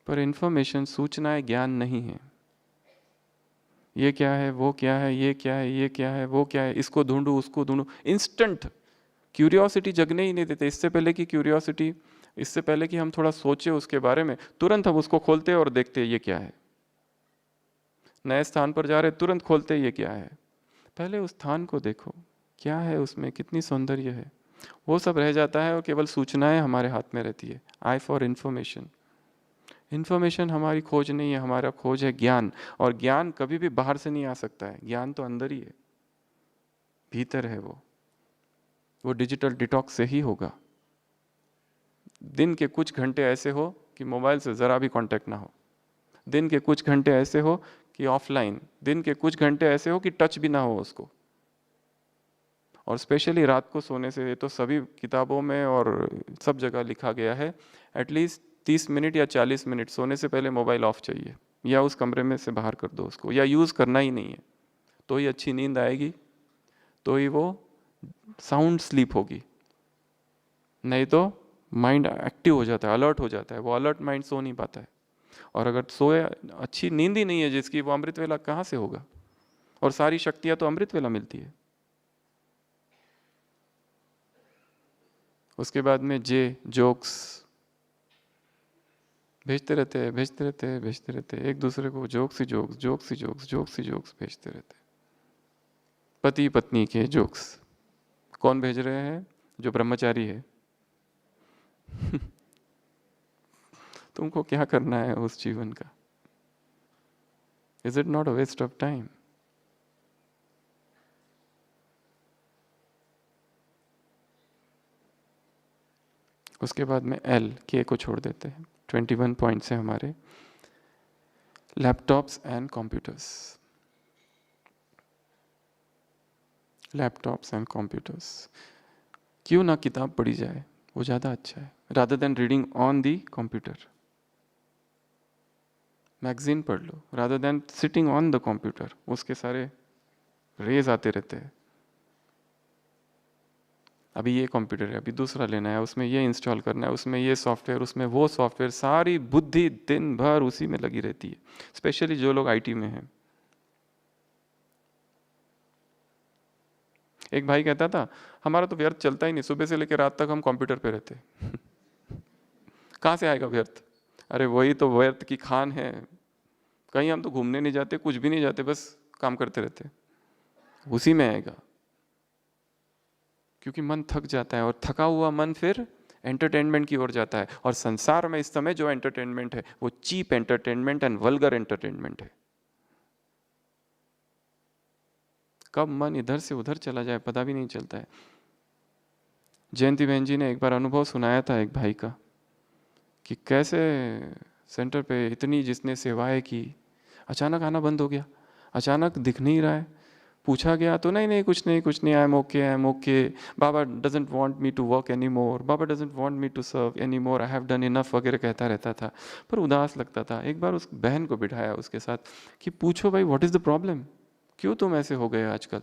पर इंफॉर्मेशन, सूचनाएं ज्ञान नहीं है। ये क्या है, वो क्या है, ये क्या है, ये क्या है, वो क्या है, इसको ढूंढूं, उसको ढूंढूं। इंस्टेंट क्यूरियोसिटी जगने ही नहीं देते। इससे पहले कि क्यूरियोसिटी, इससे पहले कि हम थोड़ा सोचे उसके बारे में, तुरंत हम उसको खोलते और देखते ये क्या है। नए स्थान पर जा रहे, तुरंत खोलते ये क्या है। पहले उस स्थान को देखो, क्या है उसमें, कितनी सौंदर्य है, वो सब रह जाता है और केवल सूचनाएं हमारे हाथ में रहती है। I for information. इंफॉर्मेशन हमारी खोज नहीं है, हमारा खोज है ज्ञान। और ज्ञान कभी भी बाहर से नहीं आ सकता है, ज्ञान तो अंदर ही है, भीतर है वो डिजिटल डिटॉक्स से ही होगा। दिन के कुछ घंटे ऐसे हो कि मोबाइल से ज़रा भी कांटेक्ट ना हो। दिन के कुछ घंटे ऐसे हो कि ऑफलाइन। दिन के कुछ घंटे ऐसे हो कि टच भी ना हो उसको। और स्पेशली रात को सोने से, ये तो सभी किताबों में और सब जगह लिखा गया है, एटलीस्ट 30 मिनट या 40 मिनट सोने से पहले मोबाइल ऑफ चाहिए, या उस कमरे में से बाहर कर दो उसको, या यूज़ करना ही नहीं है। तो ही अच्छी नींद आएगी, तो ही वो साउंड स्लीप होगी। नहीं तो माइंड एक्टिव हो जाता है, अलर्ट हो जाता है। वो अलर्ट माइंड सो नहीं पाता है। और अगर सोए, अच्छी नींद ही नहीं है जिसकी, वो अमृत वेला कहाँ से होगा। और सारी शक्तियाँ तो अमृत वेला मिलती है। उसके बाद में जोक्स भेजते रहते हैं, भेजते रहते हैं, भेजते रहते हैं एक दूसरे को, जोक्स ही जोक्स, जोक्स ही जोक्स, जोक्स ही जोक्स भेजते रहते हैं। पति पत्नी के जोक्स कौन भेज रहे हैं? जो ब्रह्मचारी है। तुमको क्या करना है उस जीवन का? Is it not a waste of time? उसके बाद में के को छोड़ देते हैं। 21 पॉइंट्स हैं हमारे। Laptops and computers. Laptops and computers, क्यों ना किताब पढ़ी जाए, वो ज़्यादा अच्छा है, rather than reading on the computer. Magazine पढ़ लो rather than sitting on the computer. उसके सारे रेज आते रहते हैं। अभी ये कंप्यूटर है, अभी दूसरा लेना है, उसमें ये इंस्टॉल करना है, उसमें ये सॉफ्टवेयर, उसमें वो सॉफ्टवेयर, सारी बुद्धि दिन भर उसी में लगी रहती है, स्पेशली जो लोग आईटी में हैं। एक भाई कहता था, हमारा तो व्यर्थ चलता ही नहीं, सुबह से लेकर रात तक हम कंप्यूटर पे रहते। कहाँ से आएगा व्यर्थ? अरे वही तो व्यर्थ की खान है। कहीं हम तो घूमने नहीं जाते, कुछ भी नहीं जाते, बस काम करते रहते, उसी में आएगा। क्योंकि मन थक जाता है, और थका हुआ मन फिर एंटरटेनमेंट की ओर जाता है। और संसार में इस समय जो एंटरटेनमेंट है, वो cheap entertainment and vulgar entertainment है। कब मन इधर से उधर चला जाए पता भी नहीं चलता है। जयंती बहन जी ने एक बार अनुभव सुनाया था एक भाई का, कि कैसे सेंटर पे इतनी जिसने सेवाएं की, अचानक आना बंद हो गया, अचानक दिख नहीं रहा है। पूछा गया तो नहीं नहीं कुछ नहीं कुछ नहीं, I am okay, Baba doesn't want me to work any more, Baba doesn't want me to serve any more, I have done enough वगैरह कहता रहता था, पर उदास लगता था। एक बार उस बहन को बिठाया उसके साथ कि पूछो भाई व्हाट इज़ द प्रॉब्लम, क्यों तुम ऐसे हो गए आजकल।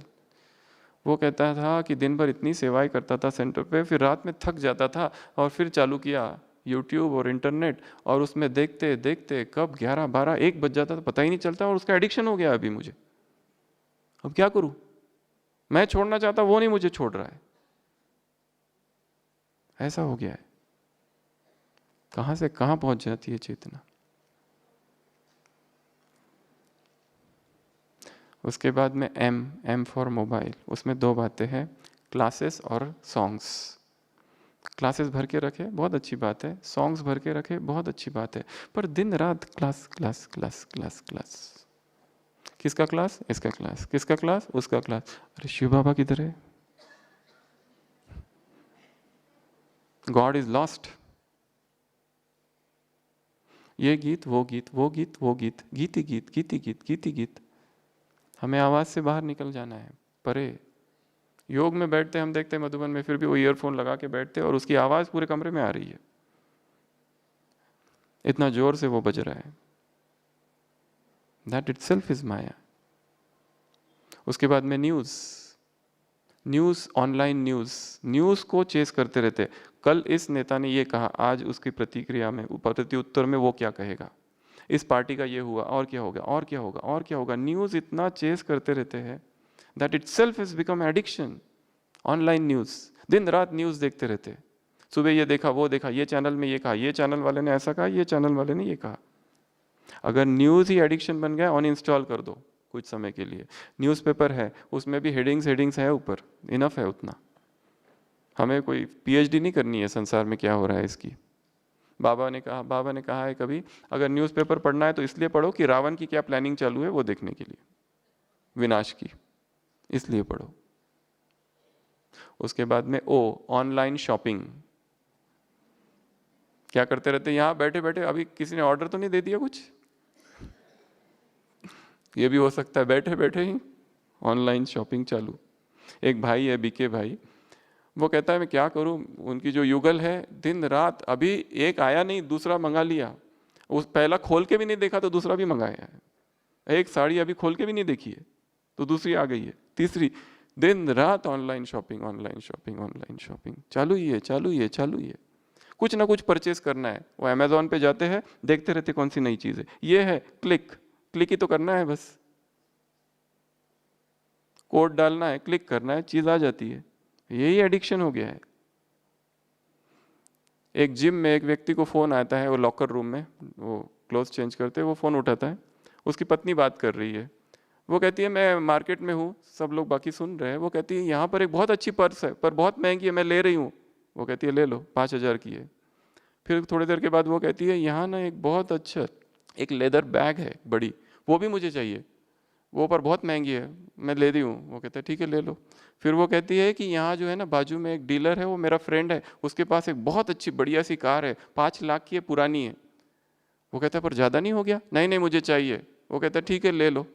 वो कहता था कि दिन भर इतनी सेवाएं करता था सेंटर पे, फिर रात में थक जाता था और फिर चालू किया यूट्यूब और इंटरनेट, और उसमें देखते देखते कब 11, 12, 1 बज जाता था पता ही नहीं चलता, और उसका एडिक्शन हो गया अभी मुझे। अब क्या करूं? मैं छोड़ना चाहता, वो नहीं मुझे छोड़ रहा है। ऐसा हो गया है। कहां से कहां पहुंच जाती है चेतना। उसके बाद में एम फॉर मोबाइल, उसमें दो बातें हैं, क्लासेस और सॉन्ग्स। क्लासेस भर के रखे बहुत अच्छी बात है, सॉन्ग्स भर के रखे बहुत अच्छी बात है, पर दिन रात class class class class class. किसका क्लास? इसका क्लास। किसका क्लास? उसका क्लास। अरे शिव बाबा किधर है? God is lost. ये गीत, वो गीत, वो गीत, वो गीत, गीत ही गीत, गीत ही गीत, गीत ही गीत। हमें आवाज से बाहर निकल जाना है, परे। योग में बैठते हम देखते हैं मधुबन में, फिर भी वो ईयरफोन लगा के बैठते और उसकी आवाज पूरे कमरे में आ रही है, इतना जोर से वो बज रहा है। दैट इटसेल्फ इज माया। उसके बाद में न्यूज़, ऑनलाइन न्यूज़ को चेस करते रहते। कल इस नेता ने ये कहा, आज उसकी प्रतिक्रिया में, प्रति उत्तर में वो क्या कहेगा, इस पार्टी का ये हुआ, और क्या होगा, और क्या होगा, और क्या होगा। न्यूज़ इतना चेस करते रहते हैं, that itself is become addiction. Online news, दिन रात न्यूज़ देखते रहते। सुबह ये देखा, वो देखा, ये चैनल में ये कहा, ये चैनल वाले ने ऐसा कहा, ये चैनल वाले ने ये कहा। अगर न्यूज़ ही एडिक्शन बन गया, अनइंस्टॉल कर दो कुछ समय के लिए। न्यूज़पेपर है, उसमें भी हेडिंग्स है ऊपर, इनफ है उतना। हमें कोई पीएचडी नहीं करनी है संसार में क्या हो रहा है इसकी। बाबा ने कहा है कभी, अगर न्यूज़पेपर पढ़ना है तो इसलिए पढ़ो कि रावण की क्या प्लानिंग चालू है वो देखने के लिए, विनाश की, इसलिए पढ़ो। उसके बाद में ऑनलाइन शॉपिंग। क्या करते रहते यहाँ बैठे बैठे, अभी किसी ने ऑर्डर तो नहीं दे दिया कुछ, ये भी हो सकता है, बैठे बैठे ही ऑनलाइन शॉपिंग चालू। एक भाई है, बीके भाई, वो कहता है मैं क्या करूं, उनकी जो युगल है, दिन रात, अभी एक आया नहीं दूसरा मंगा लिया, उस पहला खोल के भी नहीं देखा तो दूसरा भी मंगाया है। एक साड़ी अभी खोल के भी नहीं देखी है तो दूसरी आ गई है, तीसरी। दिन रात online shopping, online shopping, online shopping चालू ही है, चालू ही है, चालू ही है। कुछ ना कुछ परचेस करना है, वो अमेजोन पे जाते हैं, देखते रहते कौन सी नई चीज है, ये है, क्लिक क्लिक ही तो करना है बस, कोड डालना है, क्लिक करना है, चीज आ जाती है। यही एडिक्शन हो गया है। एक जिम में एक व्यक्ति को फोन आता है, वो लॉकर रूम में वो क्लोथ चेंज करते हैं, वो फोन उठाता है, उसकी पत्नी बात कर रही है। वो कहती है मैं मार्केट में हूँ, सब लोग बाकी सुन रहे हैं। वो कहती है यहाँ पर एक बहुत अच्छी पर्स है पर बहुत महंगी है, मैं ले रही हूँ। वो कहती है ले लो, 5,000 की है। फिर थोड़ी देर के बाद वो कहती है यहाँ ना एक बहुत अच्छा एक लेदर बैग है बड़ी, वो भी मुझे चाहिए, वो पर बहुत महंगी है, मैं ले रही हूँ। वो कहता है ठीक है ले लो। फिर वो कहती है कि यहाँ जो है ना बाजू में एक डीलर है, वो मेरा फ्रेंड है, उसके पास एक बहुत अच्छी बढ़िया सी कार है, 5 लाख की है, पुरानी है। वो कहता है पर ज़्यादा नहीं हो गया? नहीं नहीं मुझे चाहिए। वो कहता है ठीक है ले लो।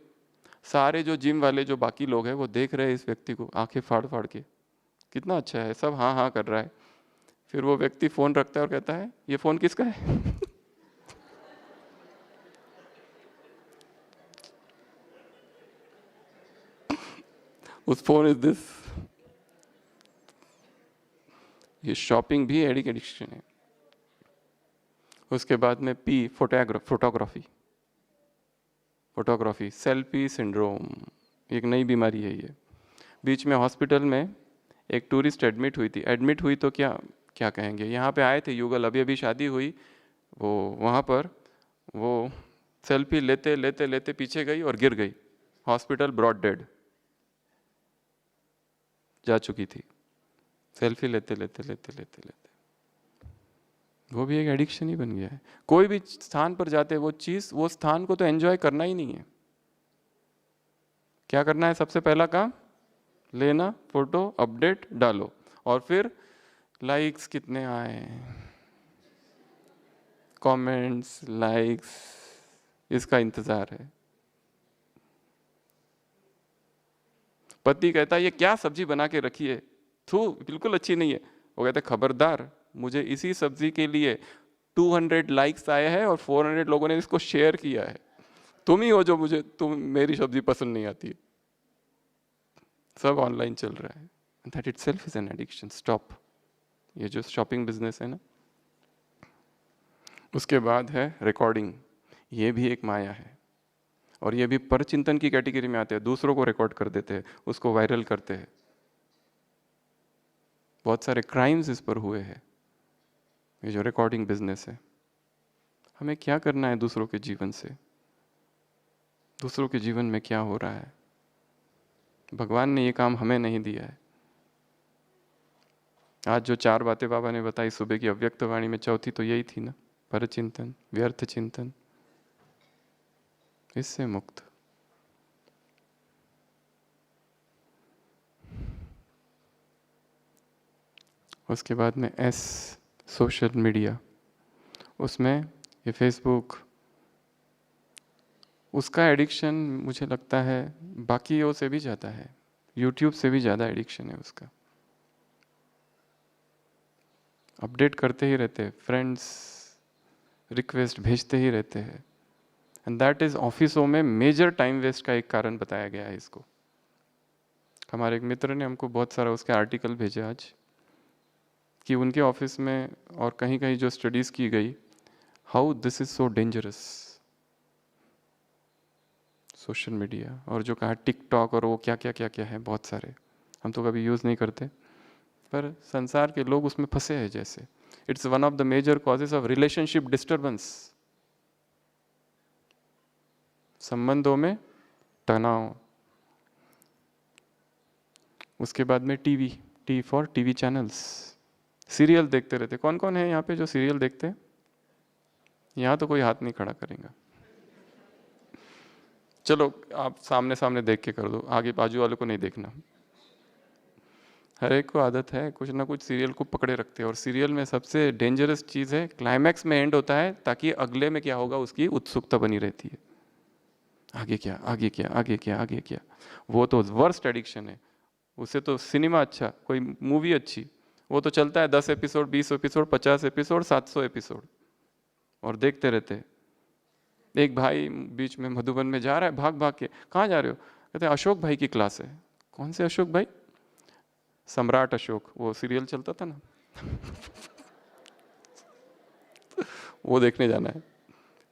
सारे जो जिम वाले जो बाकी लोग हैं वो देख रहे हैं इस व्यक्ति को आंखें फाड़ फाड़ के, कितना अच्छा है, सब हाँ हाँ कर रहा है। फिर वो व्यक्ति फ़ोन रखता है और कहता है ये फ़ोन किसका है? उस फोन इज दिस। ये शॉपिंग भी एडिक्शन है। उसके बाद में पी, फोटोग्राफी, सेल्फी सिंड्रोम, एक नई बीमारी है ये। बीच में हॉस्पिटल में एक टूरिस्ट एडमिट हुई तो क्या क्या कहेंगे, यहाँ पे आए थे युगल, अभी अभी शादी हुई, वो वहाँ पर वो सेल्फी लेते लेते लेते पीछे गई और गिर गई, हॉस्पिटल ब्रॉड डेड जा चुकी थी, सेल्फी लेते लेते लेते लेते लेते। वो भी एक एडिक्शन ही बन गया है। कोई भी स्थान पर जाते वो चीज, वो स्थान को तो एंजॉय करना ही नहीं है। क्या करना है? सबसे पहला काम लेना, फोटो अपडेट डालो, और फिर लाइक्स कितने आए, कमेंट्स, लाइक्स, इसका इंतजार है। पति कहता है ये क्या सब्जी बना के रखी है, थू बिल्कुल अच्छी नहीं है। वो कहते खबरदार, मुझे इसी सब्जी के लिए 200 लाइक्स आए हैं और 400 लोगों ने इसको शेयर किया है, तुम ही हो जो मुझे, तुम मेरी सब्जी पसंद नहीं आती है। सब ऑनलाइन चल रहा है। That itself is an addiction. Stop. ये जो शॉपिंग बिजनेस है ना। उसके बाद है रिकॉर्डिंग, ये भी एक माया है। और ये भी परचिंतन की कैटेगरी में आते हैं, दूसरों को रिकॉर्ड कर देते हैं, उसको वायरल करते हैं। बहुत सारे क्राइम्स इस पर हुए हैं, ये जो रिकॉर्डिंग बिजनेस है। हमें क्या करना है दूसरों के जीवन से, दूसरों के जीवन में क्या हो रहा है? भगवान ने ये काम हमें नहीं दिया है। आज जो 4 बातें बाबा ने बताई सुबह की अव्यक्त वाणी में, चौथी तो यही थी ना, परचिंतन, व्यर्थ चिंतन, इससे मुक्त। उसके बाद में एस, सोशल मीडिया। उसमें ये फेसबुक, उसका एडिक्शन मुझे लगता है बाकियों से भी ज़्यादा है, यूट्यूब से भी ज़्यादा एडिक्शन है उसका। अपडेट करते ही रहते हैं, फ्रेंड्स रिक्वेस्ट भेजते ही रहते हैं, एंड दैट इज़ ऑफिसों में मेजर टाइम वेस्ट का एक कारण बताया गया है इसको। हमारे एक मित्र ने हमको बहुत सारा उसके आर्टिकल भेजे आज, कि उनके ऑफिस में और कहीं कहीं जो स्टडीज़ की गई, how this is so dangerous, social media. और जो कहा टिकटॉक और वो क्या क्या क्या क्या है, बहुत सारे, हम तो कभी यूज़ नहीं करते, पर संसार के लोग उसमें फंसे हैं जैसे। It's one of the major causes of relationship disturbance, संबंधों में तनाव। उसके बाद में TV, T for TV channels, serial देखते रहते। कौन कौन है यहाँ पे जो सीरियल देखते हैं? यहाँ तो कोई हाथ नहीं खड़ा करेगा। चलो आप सामने सामने देख के कर दो, आगे बाजू वाले को नहीं देखना। हर एक को आदत है कुछ ना कुछ सीरियल को पकड़े रखते हैं, और सीरियल में सबसे डेंजरस चीज़ है क्लाइमैक्स में एंड होता है, ताकि अगले में क्या होगा उसकी उत्सुकता बनी रहती है। आगे क्या, आगे क्या, आगे क्या, आगे क्या। वो तो वर्स्ट एडिक्शन है। उससे तो सिनेमा अच्छा, कोई मूवी अच्छी, वो तो चलता है 10 एपिसोड, 20 एपिसोड, 50 एपिसोड, 700 एपिसोड, और देखते रहते हैं। एक भाई बीच में मधुबन में जा रहा है भाग भाग के, कहाँ जा रहे हो? कहते हैं अशोक भाई की क्लास है। कौन से अशोक भाई? सम्राट अशोक, वो सीरियल चलता था ना वो देखने जाना है,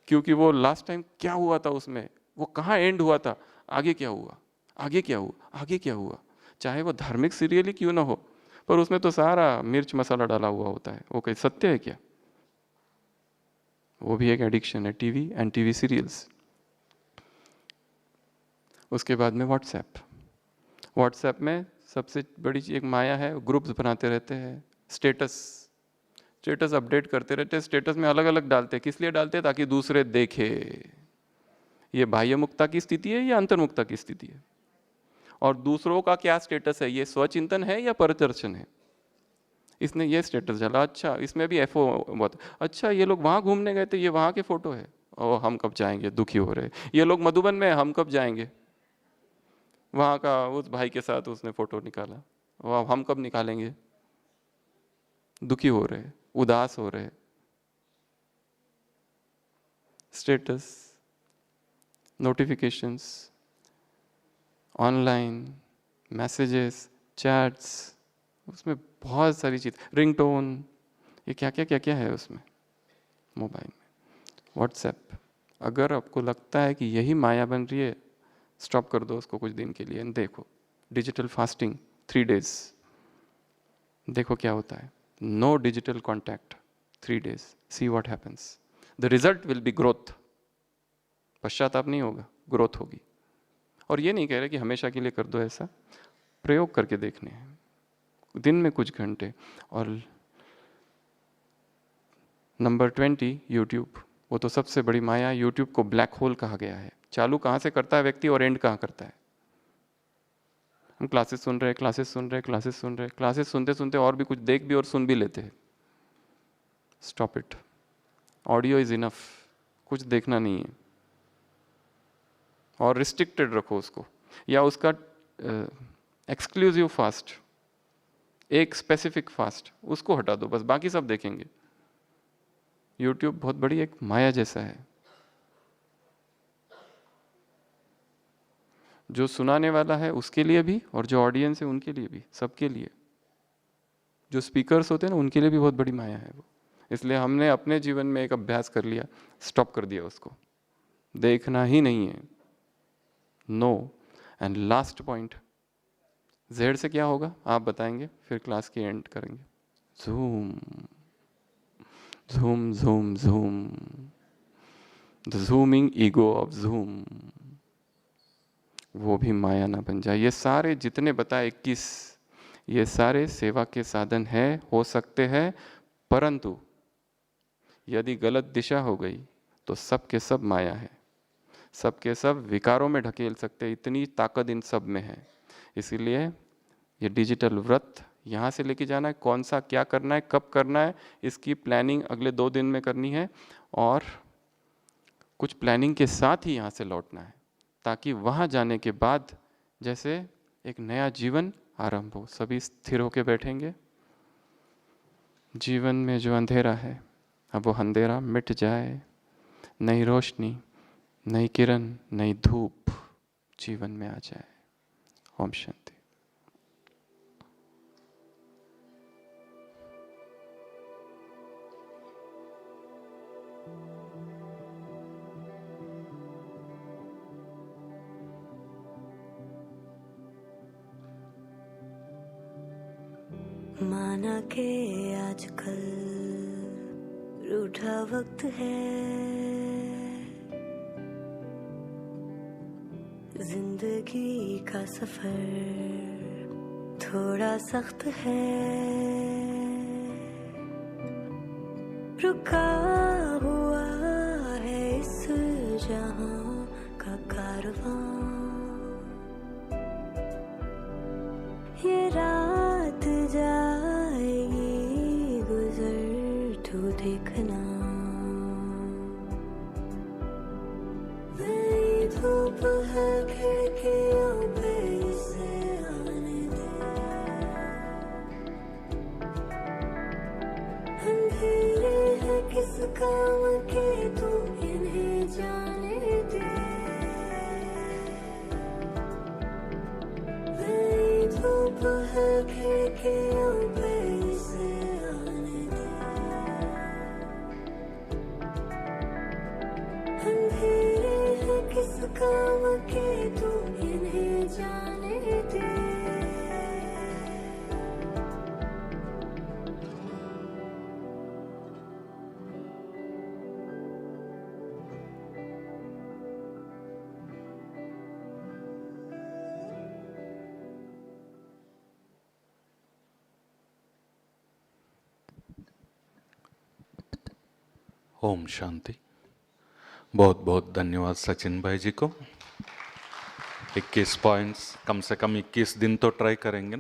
क्योंकि वो लास्ट टाइम क्या हुआ था उसमें, वो कहाँ एंड हुआ था, आगे क्या हुआ, आगे क्या हुआ, आगे क्या हुआ। चाहे वो धार्मिक सीरियल ही क्यों ना हो, पर उसमें तो सारा मिर्च मसाला डाला हुआ होता है, वो कहीं सत्य है क्या? वो भी एक एडिक्शन है, टीवी एंड टीवी सीरियल्स। उसके बाद में व्हाट्सएप। व्हाट्सएप में सबसे बड़ी एक माया है, ग्रुप्स बनाते रहते हैं, स्टेटस अपडेट करते रहते हैं, स्टेटस में अलग अलग डालते हैं। किस लिए डालते हैं? ताकि दूसरे देखे। ये बाह्य मुक्ता की स्थिति है या अंतर्मुक्ता की स्थिति है? और दूसरों का क्या स्टेटस है, ये स्वचिंतन है या परदर्शन है? इसने ये स्टेटस डाला, अच्छा इसमें भी एफओ बहुत, अच्छा ये लोग वहाँ घूमने गए थे, ये वहाँ के फोटो है, और हम कब जाएंगे, दुखी हो रहे। ये लोग मधुबन में, हम कब जाएंगे? वहाँ का उस भाई के साथ उसने फोटो निकाला, और हम कब निकालेंगे? दुखी हो रहे, उदास हो रहे। Status, notifications, online messages, chats, उसमें बहुत सारी चीज़, रिंगटोन, ये क्या क्या क्या क्या है उसमें मोबाइल में। व्हाट्सएप, अगर आपको लगता है कि यही माया बन रही है, स्टॉप कर दो उसको कुछ दिन के लिए। देखो डिजिटल फास्टिंग 3 days, देखो क्या होता है। No digital contact 3 days, see what happens. The result will be growth, पश्चाताप नहीं होगा, ग्रोथ होगी। और ये नहीं कह रहे कि हमेशा के लिए कर दो ऐसा, प्रयोग करके देखने हैं दिन में कुछ घंटे। और नंबर 20, यूट्यूब। वो तो सबसे बड़ी माया, यूट्यूब को ब्लैक होल कहा गया है। चालू कहाँ से करता है व्यक्ति और एंड कहाँ करता है? हम क्लासेस सुन रहे, क्लासेस सुन रहे, क्लासेस सुन रहे, क्लासेस सुनते सुनते और भी कुछ देख भी और सुन भी लेते हैं। Stop it, audio is enough, कुछ देखना नहीं है। और रिस्ट्रिक्टेड रखो उसको, या उसका एक्सक्लूसिव फास्ट, एक स्पेसिफिक फास्ट, उसको हटा दो बस, बाकी सब देखेंगे। यूट्यूब बहुत बड़ी एक माया जैसा है, जो सुनाने वाला है उसके लिए भी, और जो ऑडियंस है उनके लिए भी, सबके लिए। जो स्पीकर्स होते हैं ना, उनके लिए भी बहुत बड़ी माया है वो। इसलिए हमने अपने जीवन में एक अभ्यास कर लिया, स्टॉप कर दिया उसको, देखना ही नहीं है। No. And last point, Z से क्या होगा आप बताएंगे, फिर क्लास की एंड करेंगे। झूम झूम झूम झूम, द झूमिंग ईगो ऑफ झूम, वो भी माया ना बन जाए। ये सारे जितने बताए 21, ये सारे सेवा के साधन है, हो सकते हैं, परंतु यदि गलत दिशा हो गई तो सब के सब माया है, सब के सब विकारों में ढकेल सकते, इतनी ताकत इन सब में है। इसीलिए ये डिजिटल व्रत यहाँ से लेके जाना है, कौन सा क्या करना है, कब करना है, इसकी प्लानिंग अगले 2 दिन में करनी है, और कुछ प्लानिंग के साथ ही यहाँ से लौटना है, ताकि वहाँ जाने के बाद जैसे एक नया जीवन आरंभ हो। सभी स्थिर होके बैठेंगे। जीवन में जो अंधेरा है अब वो अंधेरा मिट जाए, नई रोशनी, नई किरण, नई धूप जीवन में आ जाए। ओम शांति। माना के आजकल रूठा वक्त है, जिंदगी का सफर थोड़ा सख्त है, रुका हुआ है इस जहां का कारवां, ये रात जाएगी गुजर तू देखना, नई धूप है खिड़कियों पे इसे आने दे, अंधेरे है किस काम के तू इन्हें जाने दे, धूप है खिड़कियों पे इसे आने दे, अंधेरे है किस काम के तू इन्हें जाने दे। ओम शांति। बहुत बहुत धन्यवाद सचिन भाई जी को। 21 पॉइंट्स, कम से कम 21 दिन तो ट्राई करेंगे ना।